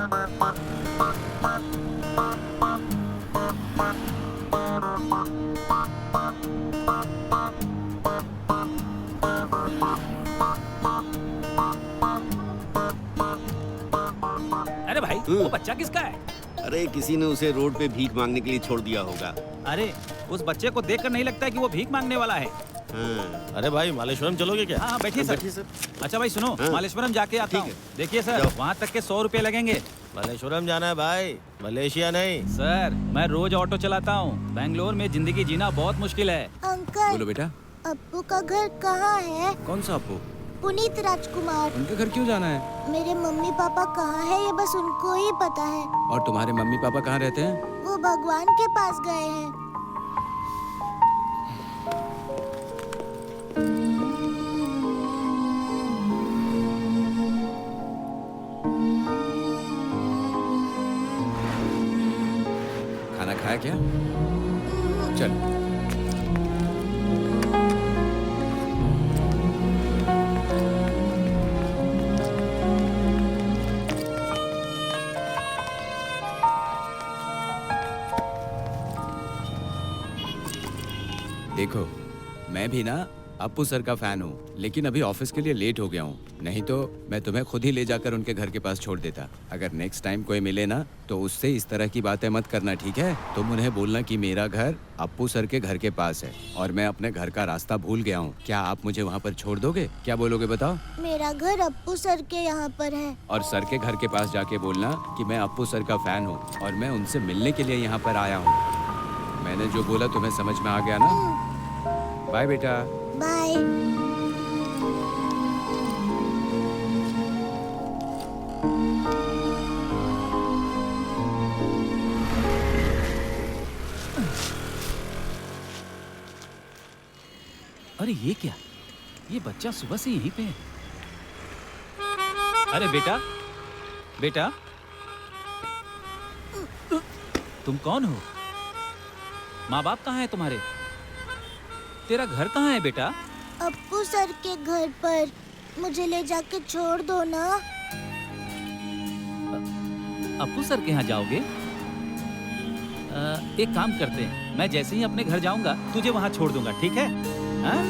Speaker 3: भाई वो बच्चा किसका है?
Speaker 5: अरे किसी ने उसे रोड पे भीख मांगने के लिए छोड़ दिया होगा।
Speaker 3: अरे उस बच्चे को देखकर नहीं लगता है कि वो भीख मांगने वाला है।
Speaker 5: हाँ।
Speaker 10: अरे भाई मालेश्वरम चलोगे क्या?
Speaker 3: हाँ बैठिए सर।
Speaker 5: बैठिए सर।
Speaker 3: अच्छा भाई सुनो,
Speaker 5: हाँ।
Speaker 3: मालेश्वरम जाके आता
Speaker 5: ठीक
Speaker 3: हूँ।
Speaker 5: है।
Speaker 3: देखिए सर,
Speaker 5: जाओ।
Speaker 3: वहाँ तक के 100 रुपए लगेंगे।
Speaker 10: मालेश्वरम जाना है भाई, मलेशिया नहीं।
Speaker 3: सर मैं रोज ऑटो चलाता हूँ। बेंगलोर में जिंदगी जीना बहुत मुश्किल है।
Speaker 7: अंकल
Speaker 1: बोलो बेटा।
Speaker 7: अप्पू का घर कहाँ है?
Speaker 1: कौन सा आपको?
Speaker 7: पुनीत राजकुमार।
Speaker 1: उनके घर क्यों जाना है?
Speaker 7: मेरे मम्मी पापा कहाँ है ये बस उनको ही पता है।
Speaker 1: और तुम्हारे मम्मी पापा कहाँ रहते हैं?
Speaker 7: वो भगवान के पास गए हैं।
Speaker 1: खाना खाया क्या? चल। देखो, मैं भी ना अप्पू सर का फैन हूँ, लेकिन अभी ऑफिस के लिए लेट हो गया हूँ। नहीं तो मैं तुम्हें खुद ही ले जाकर उनके घर के पास छोड़ देता। अगर नेक्स्ट टाइम कोई मिले ना तो उससे इस तरह की बातें मत करना, ठीक है? तुम उन्हें बोलना कि मेरा घर अप्पू सर के घर के पास है और मैं अपने घर का रास्ता भूल गया हूँ। क्या आप मुझे वहाँ पर छोड़ दोगे? क्या बोलोगे बताओ?
Speaker 7: मेरा घर अप्पू सर के यहाँ पर है।
Speaker 1: और सर के घर के पास जाके बोलना कि मैं अप्पू सर का फैन हूँ और मैं उनसे मिलने के लिए यहाँ पर आया हूँ। मैंने जो बोला तुम्हें समझ में आ गया ना? बाय बेटा।
Speaker 7: बाय।
Speaker 3: अरे ये क्या? ये बच्चा सुबह से यहीं पे है। अरे बेटा, बेटा, तुम कौन हो? माँ बाप कहाँ है तुम्हारे? तेरा घर कहाँ है बेटा?
Speaker 7: अप्पू सर के घर पर। मुझे ले जाके छोड़ दो ना।
Speaker 3: अप्पू सर के यहाँ जाओगे? एक काम करते हैं, मैं जैसे ही अपने घर जाऊंगा तुझे वहाँ छोड़ दूंगा, ठीक है? हाँ?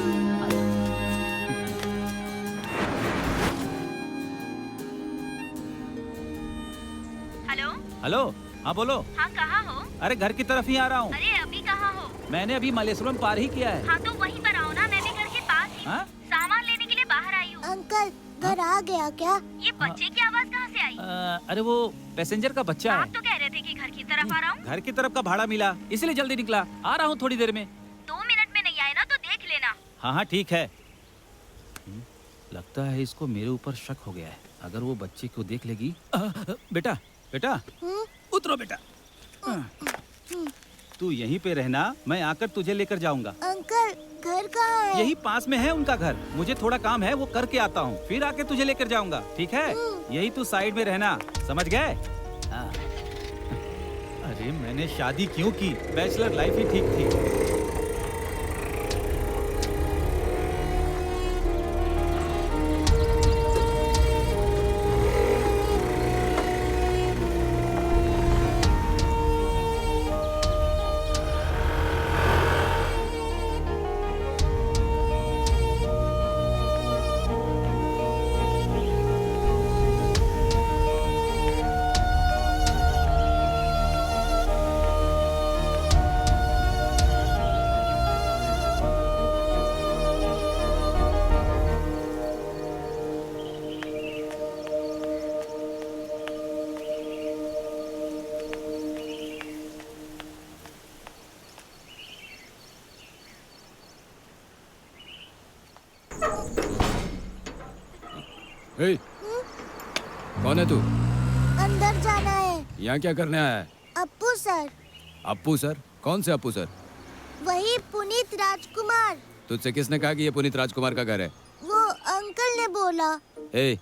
Speaker 4: हेलो।
Speaker 3: हेलो, हाँ बोलो।
Speaker 4: हाँ कहाँ हो?
Speaker 3: अरे घर की तरफ ही आ रहा हूँ।
Speaker 4: अरे अभी कहाँ हो?
Speaker 3: मैंने अभी मलेश्वरम पार ही किया है।
Speaker 4: हाँ तो वहीं पर आओ ना, मैं भी घर के पास ही हूँ।
Speaker 3: हाँ?
Speaker 4: सामान लेने के लिए बाहर आई हूँ।
Speaker 7: अंकल घर आ गया क्या?
Speaker 4: ये बच्चे की आवाज कहाँ से आई?
Speaker 3: अरे वो पैसेंजर का बच्चा
Speaker 4: आप
Speaker 3: है।
Speaker 4: तो कह रहे थे कि घर की तरफ आ रहा हूँ।
Speaker 3: घर की तरफ का भाड़ा मिला, इसलिए जल्दी निकला। आ रहा हूँ थोड़ी देर में।
Speaker 4: 2 मिनट में नहीं आए ना तो देख लेना।
Speaker 3: हाँ हाँ ठीक है। लगता है इसको मेरे ऊपर शक हो गया है। अगर वो बच्चे को देख लेगी। बेटा, बेटा, उतरो बेटा। तू यहीं पे रहना, मैं आकर तुझे लेकर जाऊंगा।
Speaker 7: अंकल घर कहाँ है?
Speaker 3: यही पास में है उनका घर। मुझे थोड़ा काम है, वो करके आता हूँ, फिर आके तुझे लेकर जाऊंगा, ठीक है? यही तू साइड में रहना, समझ गए? हाँ। अरे मैंने शादी क्यों की? बैचलर लाइफ ही ठीक थी।
Speaker 1: ए, कौन है तू?
Speaker 7: अंदर जाना है।
Speaker 1: यहाँ क्या करने आया है?
Speaker 7: अप्पू सर।
Speaker 1: अप्पू सर? कौन से अप्पू सर?
Speaker 7: वही पुनीत राजकुमार।
Speaker 1: तुझसे किसने कहा कि ये पुनीत राजकुमार का घर है?
Speaker 7: वो अंकल ने बोला।
Speaker 1: ए,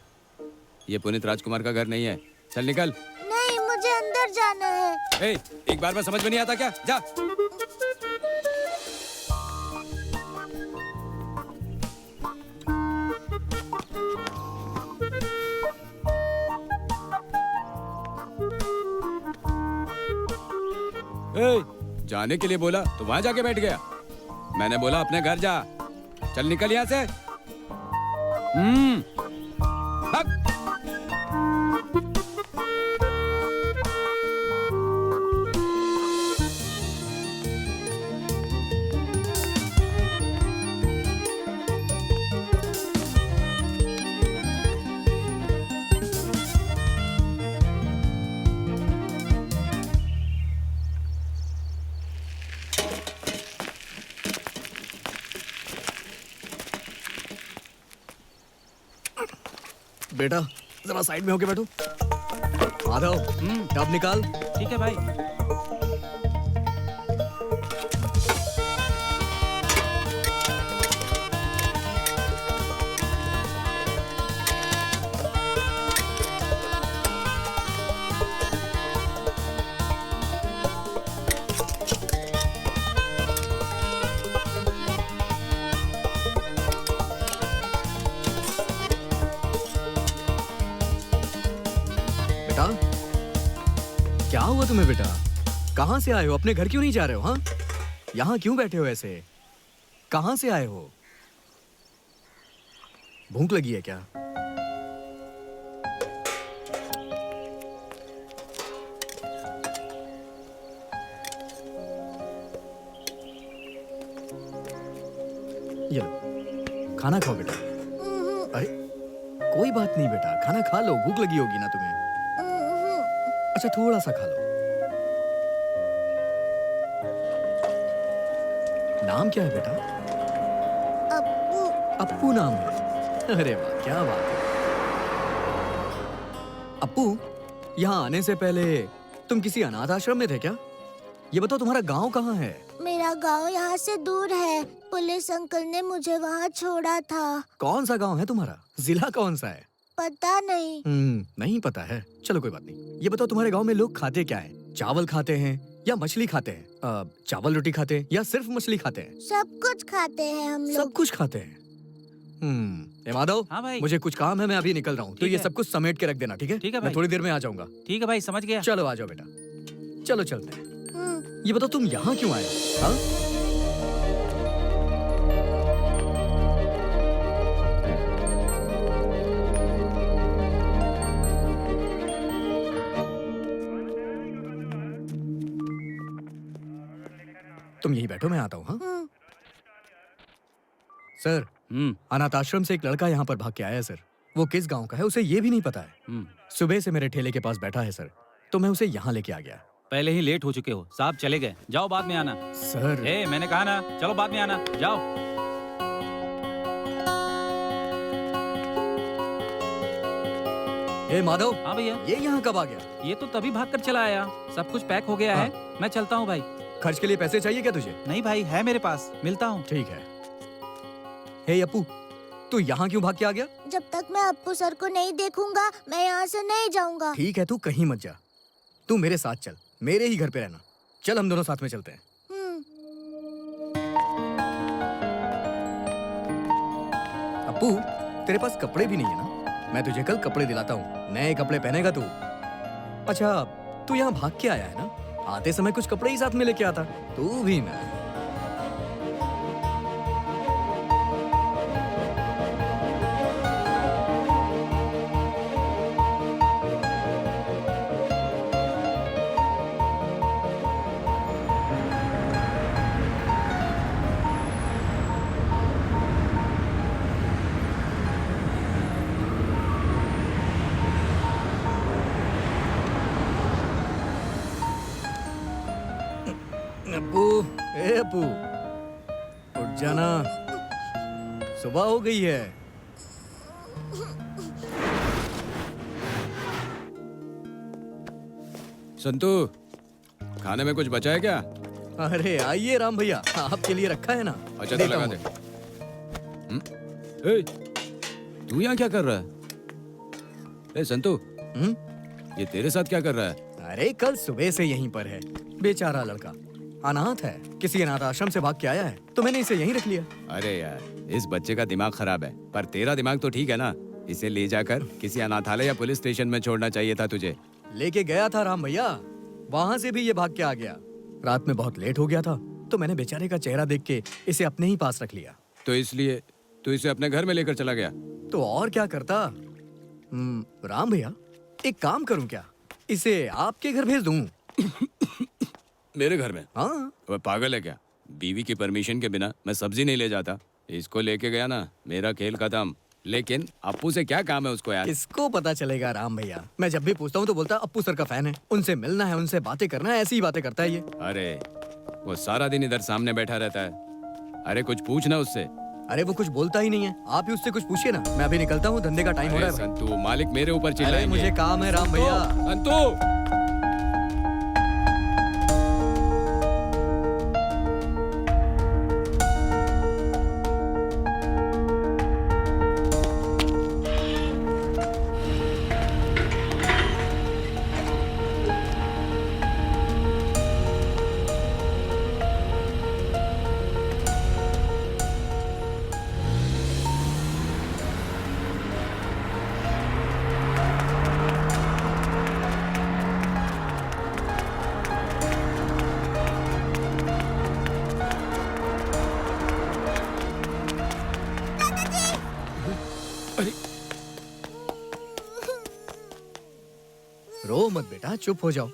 Speaker 1: ये पुनीत राजकुमार का घर नहीं है। चल निकल।
Speaker 7: नहीं मुझे अंदर जाना है।
Speaker 1: ए, एक बार में समझ में नहीं आता क्या? जा। जाने के लिए बोला तो वहां जाके बैठ गया। मैंने बोला अपने घर जा, चल निकल यहाँ से। भाग।
Speaker 2: बेटा जरा साइड में होके बैठो। माधव टब निकाल।
Speaker 3: ठीक है भाई।
Speaker 2: बेटा क्या हुआ तुम्हें बेटा? कहाँ से आए हो? अपने घर क्यों नहीं जा रहे हो? हाँ, यहाँ क्यों बैठे हो ऐसे? कहाँ से आए हो? भूख लगी है क्या? ये लो, खाना खाओ बेटा। अरे कोई बात नहीं बेटा, खाना खा लो, भूख लगी होगी ना तुम्हें। अच्छा थोड़ा सा खा लो। नाम क्या है बेटा?
Speaker 7: अप्पू।
Speaker 2: अप्पू नाम है? अरे वाह क्या बात है। अप्पू, यहाँ आने से पहले तुम किसी अनाथ आश्रम में थे क्या? ये बताओ तुम्हारा गांव कहाँ है?
Speaker 7: मेरा गांव यहाँ से दूर है। पुलिस अंकल ने मुझे वहाँ छोड़ा था।
Speaker 2: कौन सा गांव है तुम्हारा? जिला कौन सा है?
Speaker 7: पता नहीं।
Speaker 2: नहीं पता है, चलो कोई बात नहीं। ये बताओ तुम्हारे गांव में लोग खाते क्या है? चावल खाते हैं या मछली खाते हैं? चावल रोटी खाते हैं या सिर्फ मछली खाते हैं?
Speaker 7: सब कुछ खाते हैं हम लोग।
Speaker 2: सब कुछ खाते हैं। माधव,
Speaker 3: हाँ भाई।
Speaker 2: मुझे कुछ काम है, मैं अभी निकल रहा हूँ, तो
Speaker 3: ठीक
Speaker 2: ये
Speaker 3: है।
Speaker 2: सब कुछ समेट के रख देना, ठीक है?
Speaker 3: ठीक है
Speaker 2: मैं
Speaker 3: भाई।
Speaker 2: थोड़ी देर में आ जाऊंगा।
Speaker 3: ठीक है भाई, समझ गया।
Speaker 2: चलो आ जाओ बेटा, चलो चलते हैं। ये बताओ तुम यहाँ क्यों आए हो? हाँ? तुम यही बैठो, मैं आता हूँ। हाँ सर, अनाथ आश्रम से एक लड़का यहाँ पर भाग के आया है सर। वो किस गांव का है उसे ये भी नहीं पता है। सुबह से मेरे ठेले के पास बैठा है सर, तो मैं उसे यहाँ लेके आ गया।
Speaker 3: पहले ही लेट हो चुके हो, साहब चले गए, जाओ बाद में आना।
Speaker 2: सर
Speaker 3: मैंने कहा ना, चलो बाद में आना, जाओ।
Speaker 2: माधव।
Speaker 3: हाँ भैया।
Speaker 2: ये यहाँ कब आ गया?
Speaker 3: ये तो तभी भागकर चला आया, सब कुछ पैक हो गया है। मैं चलता हूँ भाई।
Speaker 2: खर्च के लिए पैसे चाहिए क्या तुझे?
Speaker 3: नहीं भाई, है मेरे पास, मिलता हूँ।
Speaker 2: ठीक है। हे अप्पू, तू यहाँ क्यों भाग के आ गया?
Speaker 7: जब तक मैं अप्पू सर को नहीं देखूंगा मैं यहाँ से नहीं जाऊंगा।
Speaker 2: ठीक है, तू कहीं मत जा, तू मेरे साथ चल, मेरे ही घर पे रहना। चल हम दोनों साथ में चलते हैं। अप्पू, तेरे पास कपड़े भी नहीं है ना? मैं तुझे कल कपड़े दिलाता हूँ, नए कपड़े पहनेगा तू। अच्छा, तू यहाँ भाग के आया है ना? आते समय कुछ कपड़े ही साथ में लेके आता, तू भी ना। अप्पू, ए अप्पू, उठ जाना, सुबह हो गई है।
Speaker 1: संतू, खाने में कुछ बचा है क्या?
Speaker 2: अरे आइए राम भैया, आपके लिए रखा है ना।
Speaker 1: अच्छा तो लगा दे। ए, तू यहाँ क्या कर रहा है? ए संतू, ये तेरे साथ क्या कर रहा है?
Speaker 2: अरे कल सुबह से यहीं पर है, बेचारा लड़का अनाथ है, किसी अनाथ आश्रम से भाग के आया है, तो मैंने इसे यहीं रख लिया।
Speaker 1: अरे यार, इस बच्चे का दिमाग खराब है, पर तेरा दिमाग तो ठीक है ना? इसे ले जाकर किसी अनाथालय या पुलिस स्टेशन में छोड़ना चाहिए था तुझे।
Speaker 2: लेके गया था राम भैया, वहां से भी ये भाग के आ गया। रात में बहुत लेट हो गया था तो मैंने बेचारे का चेहरा देख के इसे अपने ही पास रख लिया।
Speaker 1: तो इसलिए तू इसे अपने घर में लेकर चला गया?
Speaker 2: तो और क्या करता। राम भैया, एक काम करूं क्या, इसे आपके घर भेज दूं?
Speaker 1: मेरे घर में?
Speaker 2: हाँ।
Speaker 1: वह पागल है क्या? बीवी की परमिशन के बिना मैं सब्जी नहीं ले जाता। इसको लेके गया ना, मेरा खेल खत्म। लेकिन अप्पू से क्या काम है उसको यार?
Speaker 2: इसको पता चलेगा राम भैया। मैं जब भी पूछता हूँ तो बोलता अप्पू सर का फैन है, उनसे मिलना है, उनसे बातें करना है, ऐसी ही बातें करता है ये।
Speaker 1: अरे वो सारा दिन इधर सामने बैठा रहता है। अरे कुछ पूछना उससे।
Speaker 2: अरे वो कुछ बोलता ही नहीं है, आप ही उससे कुछ पूछिए ना। मैं अभी निकलता हूँ, धंधे का टाइम हो रहा है।
Speaker 1: संतू, मालिक मेरे ऊपर
Speaker 2: अरे
Speaker 1: चिल्लाएंगे।
Speaker 2: मुझे काम है राम भैया।
Speaker 1: संतू,
Speaker 2: रो मत बेटा, चुप हो जाओ।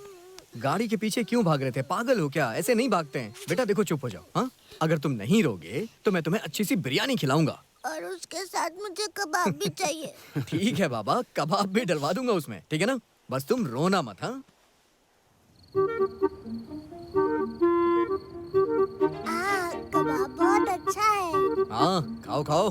Speaker 2: गाड़ी के पीछे क्यों भाग रहे थे? पागल हो क्या? ऐसे नहीं भागते हैं बेटा। देखो चुप हो जाओ। हाँ, अगर तुम नहीं रोगे तो मैं तुम्हें अच्छी सी बिरयानी खिलाऊंगा।
Speaker 7: और उसके साथ मुझे कबाब भी चाहिए।
Speaker 2: ठीक है बाबा, कबाब भी डलवा दूंगा उसमें, ठीक है ना? बस तुम रोना मत। हाँ,
Speaker 7: कबाब बहुत अच्छा है।
Speaker 2: हाँ खाओ खाओ।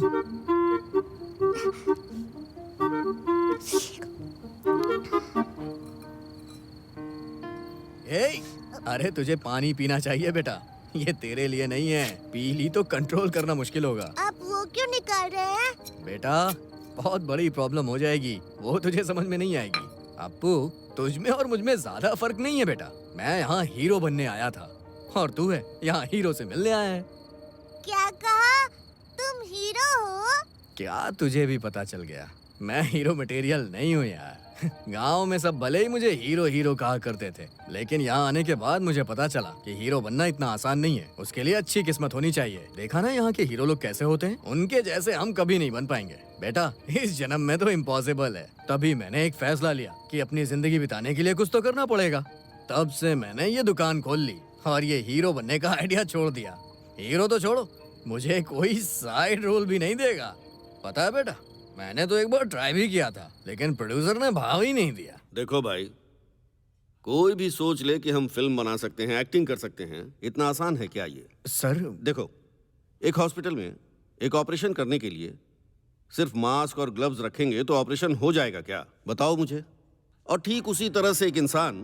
Speaker 2: ए, अरे तुझे पानी पीना चाहिए बेटा, ये तेरे लिए नहीं है। पी ली तो कंट्रोल करना मुश्किल होगा।
Speaker 7: आप वो क्यों निकाल रहे हैं?
Speaker 2: बेटा बहुत बड़ी प्रॉब्लम हो जाएगी, वो तुझे समझ में नहीं आएगी। अप्पू, तुझ में और मुझ में ज्यादा फर्क नहीं है बेटा। मैं यहाँ हीरो बनने आया था और तू है यहाँ हीरो से मिलने आया है।
Speaker 7: क्या कहा? तुम हीरो हो?
Speaker 2: क्या तुझे भी पता चल गया? मैं हीरो मटेरियल नहीं हूँ यार। गांव में सब भले ही मुझे हीरो हीरो कहा करते थे, लेकिन यहाँ आने के बाद मुझे पता चला कि हीरो बनना इतना आसान नहीं है। उसके लिए अच्छी किस्मत होनी चाहिए। देखा ना यहाँ के हीरो लोग कैसे होते हैं? उनके जैसे हम कभी नहीं बन पाएंगे बेटा, इस जन्म में तो इम्पॉसिबल है। तभी मैंने एक फैसला लिया कि अपनी जिंदगी बिताने के लिए कुछ तो करना पड़ेगा। तब से मैंने ये दुकान खोल ली और ये हीरो बनने का आइडिया छोड़ दिया। हीरो तो छोड़ो, मुझे कोई साइड रोल भी नहीं देगा, पता है बेटा। मैंने तो एक बार ट्राई भी किया था, लेकिन प्रोड्यूसर ने भाव ही नहीं दिया।
Speaker 5: देखो भाई, कोई भी सोच ले कि हम फिल्म बना सकते हैं, एक्टिंग कर सकते हैं, इतना आसान है क्या ये?
Speaker 2: सर
Speaker 5: देखो, एक हॉस्पिटल में एक ऑपरेशन करने के लिए सिर्फ मास्क और ग्लव्स रखेंगे तो ऑपरेशन हो जाएगा क्या? बताओ मुझे। और ठीक उसी तरह से एक इंसान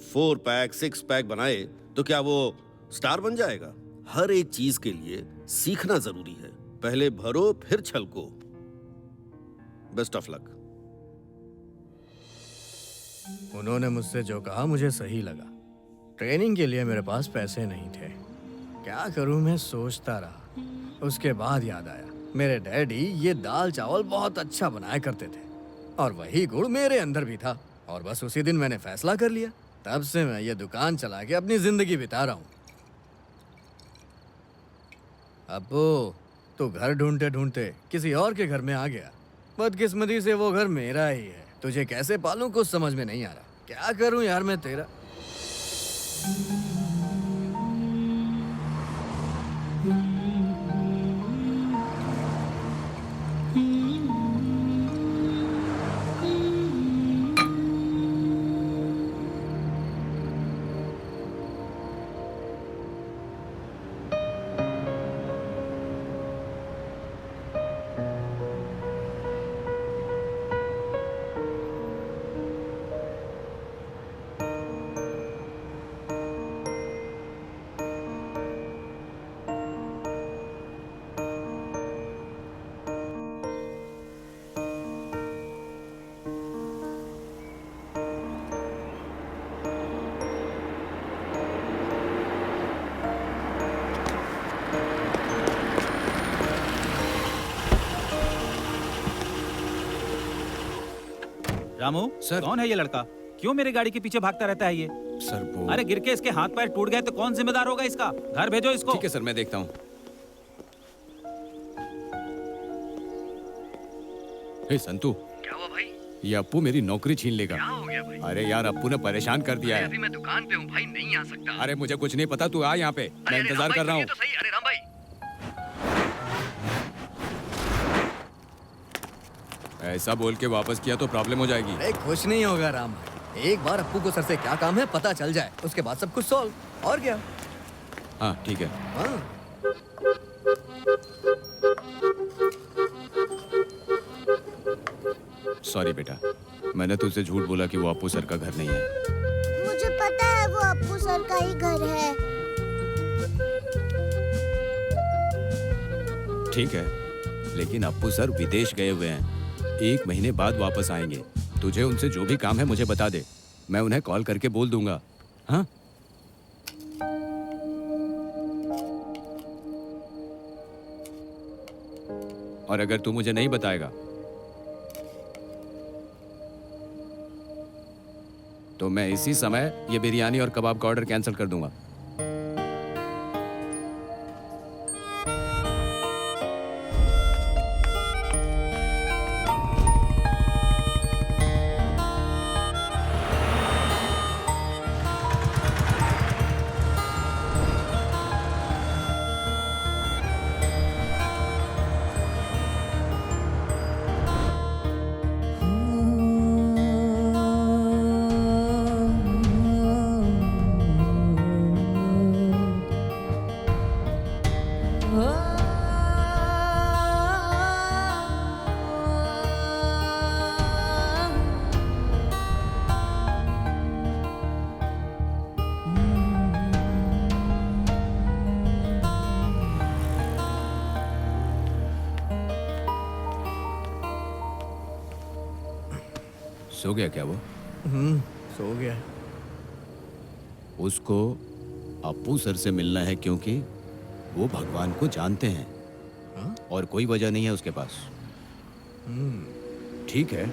Speaker 5: 4 पैक 6 पैक बनाए तो क्या वो स्टार बन जाएगा? हर एक चीज के लिए सीखना जरूरी है। पहले भरो फिर छलको। Best of luck.
Speaker 2: उन्होंने मुझसे जो कहा मुझे सही लगा। ट्रेनिंग के लिए मेरे पास पैसे नहीं थे। क्या करूं, मैं सोचता रहा। उसके बाद याद आया, मेरे डैडी ये दाल चावल बहुत अच्छा बनाया करते थे और वही गुण मेरे अंदर भी था। और बस उसी दिन मैंने फैसला कर लिया। तब से मैं ये दुकान चला के अपनी जिंदगी बिता रहा हूँ। अब्बू, तू घर ढूंढते ढूंढते किसी और के घर में आ गया। बदकिस्मती से वो घर मेरा ही है। तुझे कैसे पालूं कुछ समझ में नहीं आ रहा। क्या करूं यार मैं तेरा।
Speaker 3: रामू
Speaker 1: सर।
Speaker 3: कौन है ये लड़का? क्यों मेरी गाड़ी के पीछे भागता रहता है ये?
Speaker 1: सर वो
Speaker 3: अरे गिर के इसके हाथ पैर टूट गए तो कौन जिम्मेदार होगा इसका? घर भेजो इसको।
Speaker 1: ठीक है सर, मैं देखता हूँ। हे संतू,
Speaker 8: क्या हुआ भाई?
Speaker 1: ये अप्पू मेरी नौकरी छीन लेगा।
Speaker 8: क्या हो गया भाई?
Speaker 1: अरे यार, अप्पू ने परेशान कर दिया
Speaker 8: अभी
Speaker 1: है।
Speaker 8: मैं दुकान पे हूँ भाई, नहीं आ सकता।
Speaker 1: अरे मुझे कुछ नहीं पता, तू आ यहाँ पे,
Speaker 8: अरे,
Speaker 1: मैं
Speaker 8: अरे
Speaker 1: इंतजार
Speaker 8: राम
Speaker 1: कर रहा
Speaker 8: भाई,
Speaker 1: हूँ।
Speaker 8: सुनिए तो सही। अरे राम भाई,
Speaker 1: ऐसा बोल के वापस किया तो प्रॉब्लम हो जाएगी।
Speaker 2: अरे कुछ नहीं होगा राम भाई, एक बार अप्पू को सर से क्या काम है पता चल जाए, उसके बाद सब कुछ सॉल्व। और क्या?
Speaker 1: हाँ ठीक है।
Speaker 2: हाँ।
Speaker 1: सॉरी बेटा, मैंने तुझसे झूठ बोला कि वो अप्पू सर का घर नहीं है।
Speaker 7: मुझे पता है वो अप्पू सर का ही घर है।
Speaker 1: ठीक है, लेकिन अप्पू सर विदेश गए हुए हैं, 1 महीने बाद वापस आएंगे। तुझे उनसे जो भी काम है मुझे बता दे, मैं उन्हें कॉल करके बोल दूंगा। हाँ? और अगर तू मुझे नहीं बताएगा तो मैं इसी समय ये बिरयानी और कबाब का ऑर्डर कैंसिल कर दूंगा। सो गया क्या वो?
Speaker 2: सो गया।
Speaker 1: उसको अप्पू सर से मिलना है क्योंकि वो भगवान को जानते हैं।
Speaker 2: हाँ?
Speaker 1: और कोई वजह नहीं है उसके पास। ठीक है,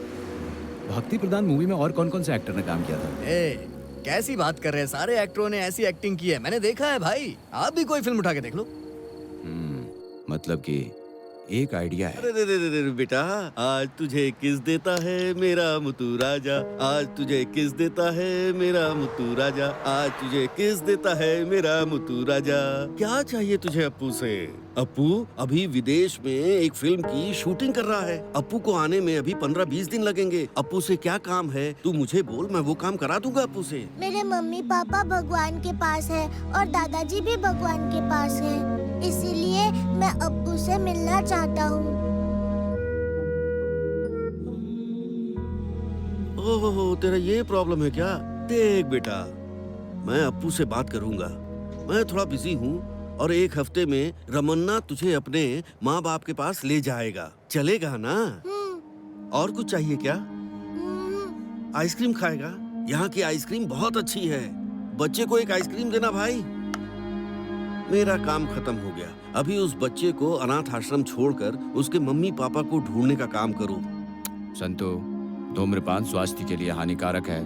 Speaker 1: भक्ति प्रधान मूवी में और कौन कौन से एक्टर ने काम किया था?
Speaker 2: ए, कैसी बात कर रहे हैं? सारे एक्टरों ने ऐसी एक्टिंग की है, मैंने देखा है भाई। आप भी कोई फिल्म उठा के देख लो।
Speaker 1: मतलब कि एक आइडिया है।
Speaker 5: अरे रे रे रे रे बेटा, आज तुझे किस देता है मेरा मुतु राजा, आज तुझे किस देता है मेरा मुतु राजा, आज तुझे किस देता है मेरा मुतु राजा। क्या चाहिए तुझे अप्पू से? अप्पू अभी विदेश में एक फिल्म की शूटिंग कर रहा है। अप्पू को आने में अभी 15-20 दिन लगेंगे। अप्पू से क्या काम है तू मुझे बोल, मैं वो काम करा दूंगा अप्पू से।
Speaker 7: मेरे मम्मी पापा भगवान के पास है और दादाजी भी भगवान के पास है, इसीलिए मैं अप्पू से मिलना चाहता हूँ।
Speaker 5: ओहो, तेरा ये प्रॉब्लम है क्या? देख बेटा, मैं अप्पू से बात करूंगा। मैं थोड़ा बिजी हूँ और 1 हफ्ते में रमन्ना तुझे अपने माँ बाप के पास ले जाएगा। चलेगा ना? और कुछ चाहिए क्या? आइसक्रीम खाएगा? यहाँ की आइसक्रीम बहुत अच्छी है। बच्चे को एक आइसक्रीम देना भाई। मेरा काम खत्म हो गया। अभी उस बच्चे को अनाथ आश्रम छोड़कर उसके मम्मी पापा को ढूंढने का काम करूँ।
Speaker 1: संतो, धूम्रपान स्वास्थ्य के लिए हानिकारक है।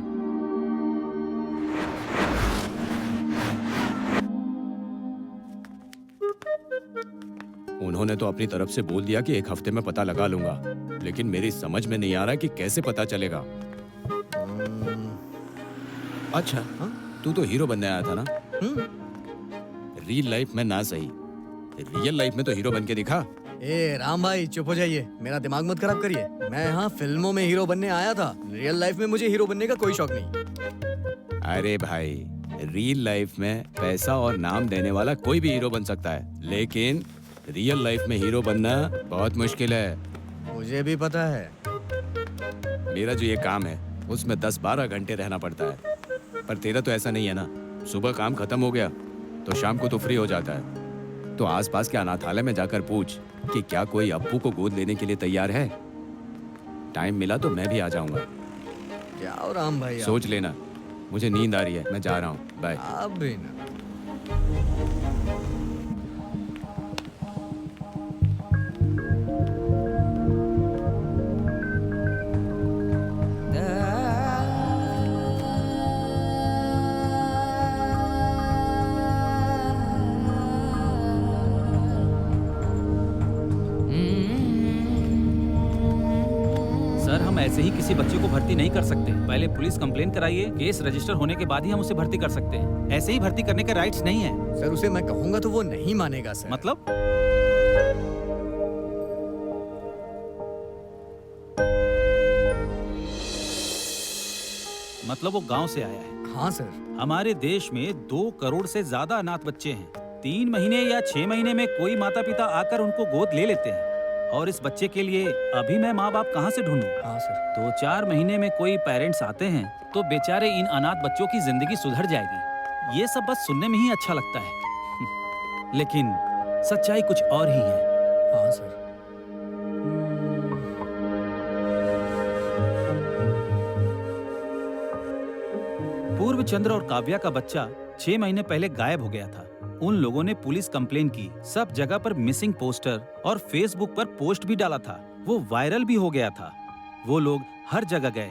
Speaker 1: उन्होंने तो अपनी तरफ से बोल दिया कि 1 हफ्ते में पता लगा लूंगा, लेकिन मेरी समझ में नहीं आ रहा कि कैसे पता चलेगा। अच्छा, तू तो हीरो बनने आया था ना? रियल लाइफ में ना सही, रियल लाइफ में तो हीरो बन के दिखा।
Speaker 2: ए राम भाई चुप हो जाइए, मेरा दिमाग मत खराब करिए। मैं यहाँ फिल्मों में हीरो बनने आया था, रियल लाइफ में मुझे हीरो बनने का कोई शौक नहीं।
Speaker 1: अरे भाई, रियल लाइफ में पैसा और नाम देने वाला कोई भी हीरो बन सकता है, लेकिन रियल लाइफ में हीरो बनना बहुत मुश्किल है।
Speaker 2: मुझे भी पता है।
Speaker 1: मेरा जो ये काम है उसमें 10-12 घंटे रहना पड़ता है, पर तेरा तो ऐसा नहीं है ना। सुबह काम खत्म हो गया तो शाम को तो फ्री हो जाता है। तो आसपास के अनाथालय में जाकर पूछ कि क्या कोई अप्पू को गोद लेने के लिए तैयार है। टाइम मिला तो मैं भी आ जाऊंगा।
Speaker 2: जाओ राम भाई,
Speaker 1: सोच लेना। मुझे नींद आ रही है, मैं जा रहा हूँ। बाय।
Speaker 2: आप भी ना।
Speaker 3: ऐसे ही किसी बच्चे को भर्ती नहीं कर सकते। पहले पुलिस कंप्लेन कराइए, केस रजिस्टर होने के बाद ही हम उसे भर्ती कर सकते हैं। ऐसे ही भर्ती करने के राइट्स नहीं है।
Speaker 2: सर उसे मैं कहूंगा तो वो नहीं मानेगा सर।
Speaker 3: मतलब वो गांव से आया है।
Speaker 2: हाँ सर।
Speaker 3: हमारे देश में 2 करोड़ से ज्यादा अनाथ बच्चे हैं। 3 महीने या 6 महीने में कोई माता पिता आकर उनको गोद ले लेते हैं। और इस बच्चे के लिए अभी मैं माँ बाप कहाँ से ढूंढूं?
Speaker 2: हाँ सर।
Speaker 3: 2-4 महीने में कोई पेरेंट्स आते हैं तो बेचारे इन अनाथ बच्चों की जिंदगी सुधर जाएगी। ये सब बस सुनने में ही अच्छा लगता है लेकिन सच्चाई कुछ और ही है।
Speaker 2: हाँ सर।
Speaker 3: पूर्व चंद्र और काव्या का बच्चा 6 महीने पहले गायब हो गया था। उन लोगों ने पुलिस कंप्लेन की, सब जगह पर मिसिंग पोस्टर और फेसबुक पर पोस्ट भी डाला था। वो वायरल भी हो गया था। वो लोग हर जगह गए।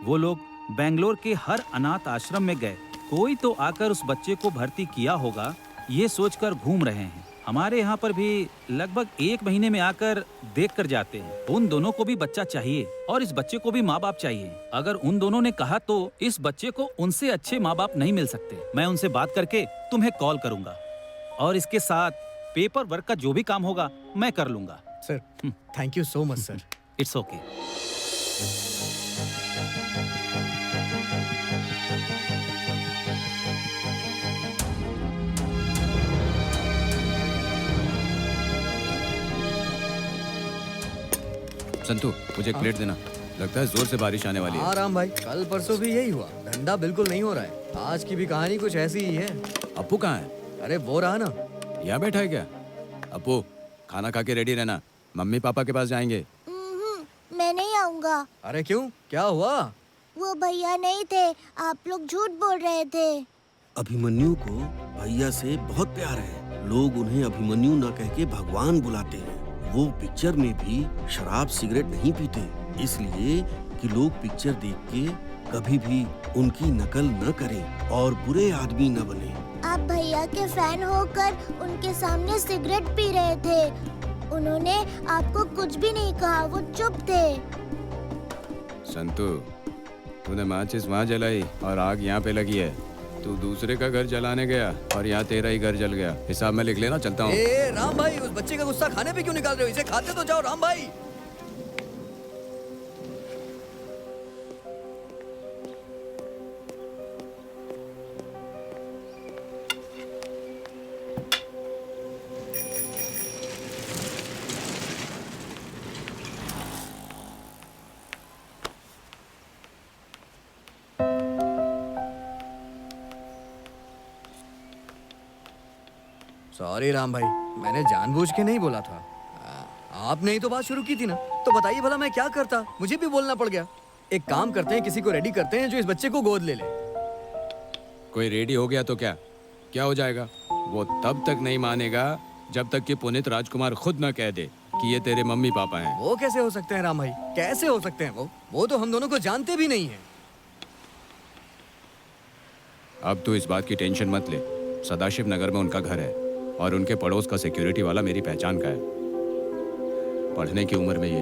Speaker 3: वो लोग बेंगलोर के हर अनाथ आश्रम में गए। कोई तो आकर उस बच्चे को भर्ती किया होगा, ये सोचकर घूम रहे हैं। हमारे यहाँ पर भी लगभग 1 महीने में आकर देख कर जाते हैं। उन दोनों को भी बच्चा चाहिए और इस बच्चे को भी माँ बाप चाहिए। अगर उन दोनों ने कहा तो इस बच्चे को उनसे अच्छे माँ बाप नहीं मिल सकते। मैं उनसे बात करके तुम्हें कॉल करूंगा और इसके साथ पेपर वर्क का जो भी काम होगा मैं कर लूंगा।
Speaker 2: Sir thank you so much sir.
Speaker 3: It's okay.
Speaker 1: Santu मुझे एक प्लेट देना। लगता है जोर से बारिश आने वाली है।
Speaker 2: हाँ राम भाई, कल परसों भी यही हुआ। धंधा बिल्कुल नहीं हो रहा है। आज की भी कहानी कुछ ऐसी ही है।
Speaker 1: अप्पू कहाँ है?
Speaker 2: अरे वो रहा ना।
Speaker 1: यहाँ बैठा है क्या? अप्पू खाना खा के रेडी रहना, मम्मी पापा के पास जाएंगे।
Speaker 7: मैं नहीं आऊंगा।
Speaker 2: अरे क्यों, क्या हुआ?
Speaker 7: वो भैया नहीं थे, आप लोग झूठ बोल रहे थे।
Speaker 5: अभिमन्यु को भैया से बहुत प्यार है। लोग उन्हें अभिमन्यु न कह के भगवान बुलाते हैं। वो पिक्चर में भी शराब सिगरेट नहीं पीते, इसलिए कि लोग पिक्चर देख के कभी भी उनकी नकल न करें और बुरे आदमी न बने।
Speaker 7: आप भैया के फैन होकर उनके सामने सिगरेट पी रहे थे। उन्होंने आपको कुछ भी नहीं कहा, वो चुप थे।
Speaker 1: संतू तूने माचिस वहाँ जलाई और आग यहाँ पे लगी है। तू दूसरे का घर जलाने गया और यहाँ तेरा ही घर जल गया। हिसाब में लिख लेना, चलता हूँ।
Speaker 2: ए राम भाई, उस बच्चे का गुस्सा खाने पे क्यों निकाल रहे हो? इसे खाते तो जाओ राम भाई। सॉरी राम भाई, मैंने जानबूझ के नहीं बोला था। आपने ही तो बात शुरू की थी ना, तो बताइए भला मैं क्या करता? मुझे भी बोलना पड़ गया। एक काम करते हैं, किसी को रेडी करते हैं जो इस बच्चे को गोद ले ले।
Speaker 1: कोई रेडी हो गया तो क्या क्या हो जाएगा? वो तब तक नहीं मानेगा जब तक कि पुनीत राजकुमार खुद न कह दे कि ये तेरे मम्मी पापा हैं।
Speaker 2: वो कैसे हो सकते हैं राम भाई? कैसे हो सकते हैं? वो तो हम दोनों को जानते भी नहीं है।
Speaker 1: अब तू इस बात की टेंशन मत ले। सदाशिव नगर में उनका घर है और उनके पड़ोस का सिक्योरिटी वाला मेरी पहचान का है। पढ़ने की उम्र में ये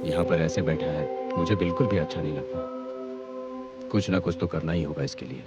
Speaker 1: यहाँ पर ऐसे बैठा है, मुझे बिल्कुल भी अच्छा नहीं लगता। कुछ ना कुछ तो करना ही होगा इसके लिए।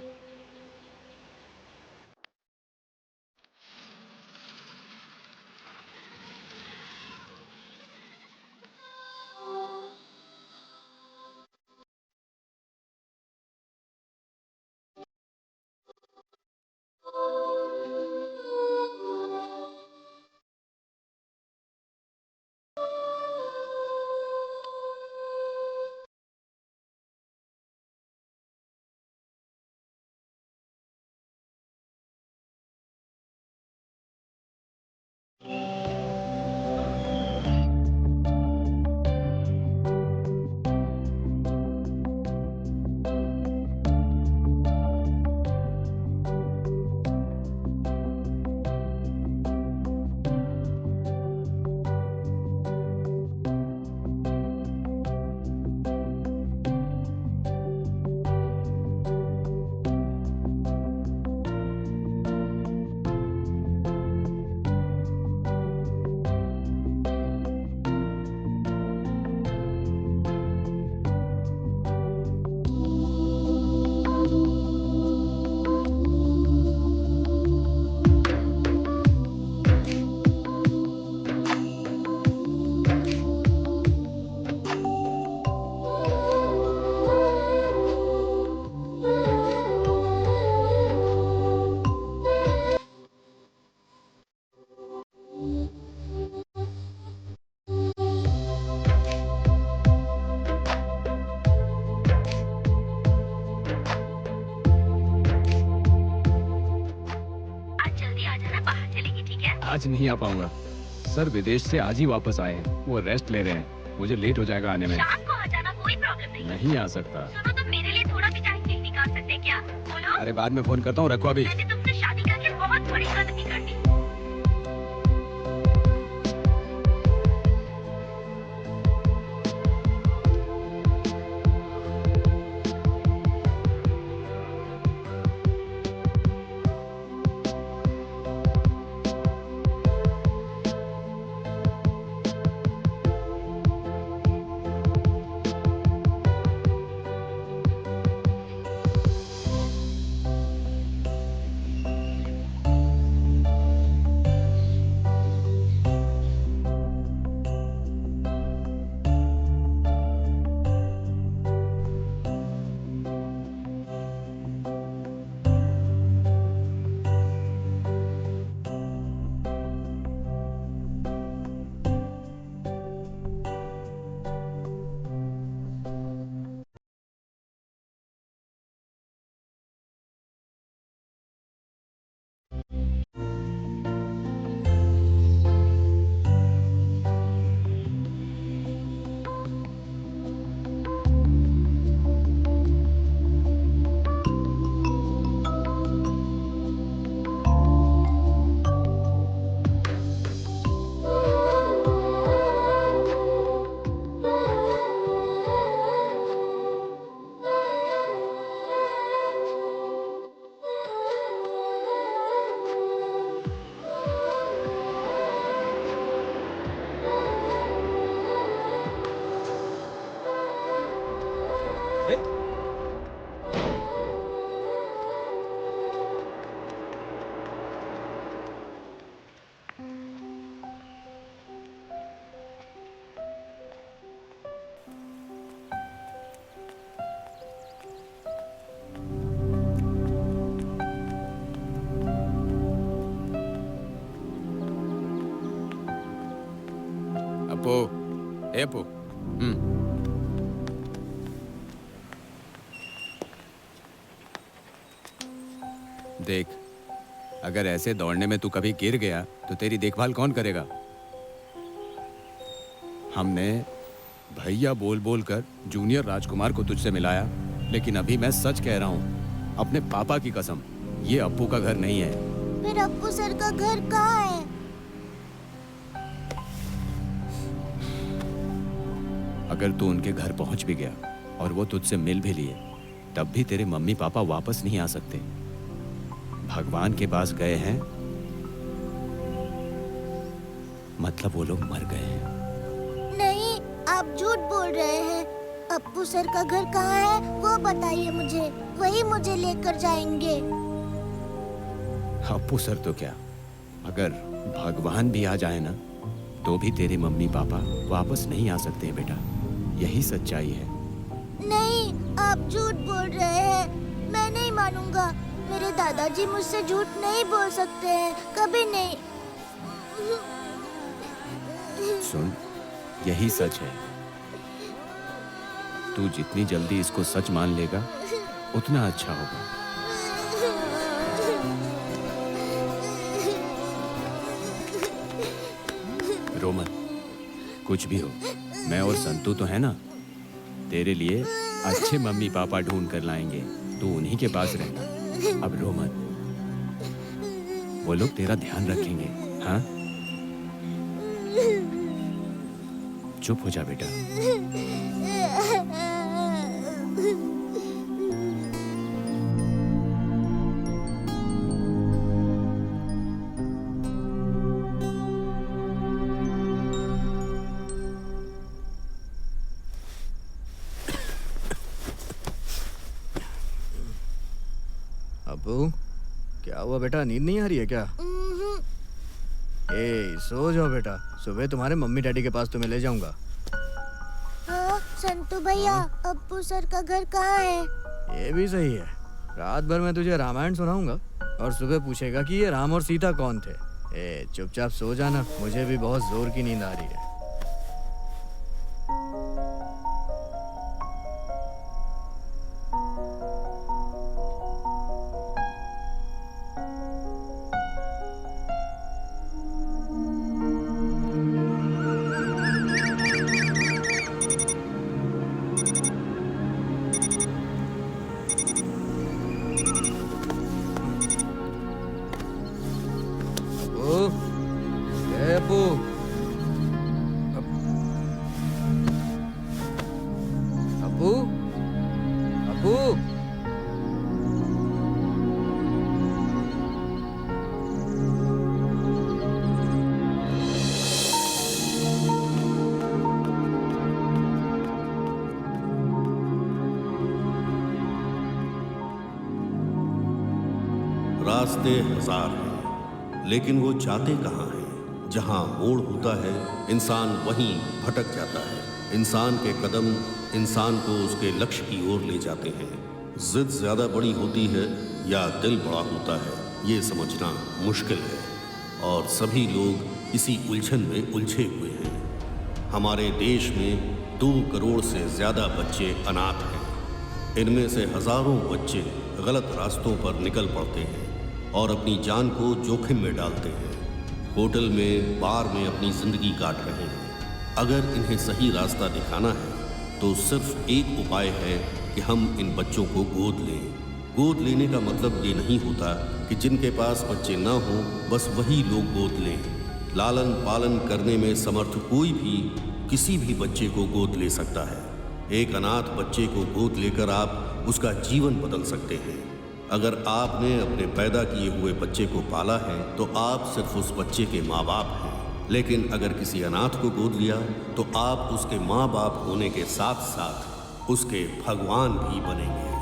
Speaker 11: आज नहीं आ पाऊंगा। सर विदेश से आज ही वापस आए हैं, वो रेस्ट ले रहे हैं, मुझे लेट हो जाएगा आने में।
Speaker 4: शाम को आ जाना, कोई प्रॉब्लम नहीं।
Speaker 11: नहीं आ सकता।
Speaker 4: सुनो, तुम मेरे लिए थोड़ा भी टाइम नहीं निकाल सकते क्या? बोलो।
Speaker 11: अरे बाद में फोन करता हूँ, रखो अभी।
Speaker 4: मैंने तुमसे शादी करके बहुत बड़ी गलती कर दी।
Speaker 1: अपू, ए अपू। देख, अगर ऐसे दौड़ने में तू कभी गिर गया तो तेरी देखभाल कौन करेगा? हमने भैया बोल बोल कर जूनियर राजकुमार को तुझसे मिलाया, लेकिन अभी मैं सच कह रहा हूँ, अपने पापा की कसम, ये अप्पू का घर नहीं है।
Speaker 7: फिर अप्पू सर का घर कहाँ है?
Speaker 1: अगर तू उनके घर पहुंच भी गया और वो तुझसे मिल भी लिए, तब भी तेरे मम्मी पापा वापस नहीं आ सकते। भगवान के पास गए हैं, मतलब वो लोग मर गए हैं।
Speaker 7: नहीं, आप झूठ बोल रहे हैं। अप्पू सर का घर कहाँ है वो बताइए मुझे, वही मुझे लेकर जाएंगे।
Speaker 1: अप्पू सर तो क्या, अगर भगवान भी आ जाए ना, तो भी तेरे मम्मी पापा वापस नहीं आ सकते हैं बेटा, यही सच्चाई है।
Speaker 7: नहीं, आप झूठ बोल रहे हैं, मैं नहीं मानूंगा। मेरे दादाजी मुझसे झूठ नहीं बोल सकते हैं, कभी नहीं।
Speaker 1: सुन, यही सच है। तू जितनी जल्दी इसको सच मान लेगा, उतना अच्छा होगा। रोमन, कुछ भी हो, मैं और संतू तो है ना, तेरे लिए अच्छे मम्मी पापा ढूंढ कर लाएंगे, तू उन्हीं के पास रहना। अब रो मत, वो लोग तेरा ध्यान रखेंगे। हाँ, चुप हो जा बेटा।
Speaker 2: अब्बू, क्या हुआ बेटा, नींद नहीं आ रही है क्या? ए, सो जाओ बेटा, सुबह तुम्हारे मम्मी डैडी के पास तुम्हें ले जाऊंगा।
Speaker 7: हाँ, संतू भैया, अप्पू सर का घर कहाँ है?
Speaker 2: ये भी सही है, रात भर मैं तुझे रामायण सुनाऊंगा और सुबह पूछेगा कि ये राम और सीता कौन थे। ए, चुपचाप सो जाना, मुझे भी बहुत जोर की नींद आ रही है। अप्पू, अप्पू, अप्पू,
Speaker 5: रास्ते हजार हैं, लेकिन वो जाते कहाँ हैं? जहाँ मोड़ होता है इंसान वहीं भटक जाता है। इंसान के कदम इंसान को उसके लक्ष्य की ओर ले जाते हैं। जिद ज्यादा बड़ी होती है या दिल बड़ा होता है, ये समझना मुश्किल है, और सभी लोग इसी उलझन में उलझे हुए हैं। हमारे देश में 2 करोड़ से ज्यादा बच्चे अनाथ हैं। इनमें से हजारों बच्चे गलत रास्तों पर निकल पड़ते हैं और अपनी जान को जोखिम में डालते हैं। होटल में, बार में अपनी जिंदगी काट रहे हैं। अगर इन्हें सही रास्ता दिखाना है तो सिर्फ एक उपाय है कि हम इन बच्चों को गोद लें। गोद लेने का मतलब ये नहीं होता कि जिनके पास बच्चे ना हों बस वही लोग गोद लें। लालन पालन करने में समर्थ कोई भी किसी भी बच्चे को गोद ले सकता है। एक अनाथ बच्चे को गोद लेकर आप उसका जीवन बदल सकते हैं। अगर आपने अपने पैदा किए हुए बच्चे को पाला है तो आप सिर्फ उस बच्चे के माँ बाप हैं, लेकिन अगर किसी अनाथ को गोद लिया तो आप उसके माँ बाप होने के साथ साथ उसके भगवान भी बनेंगे।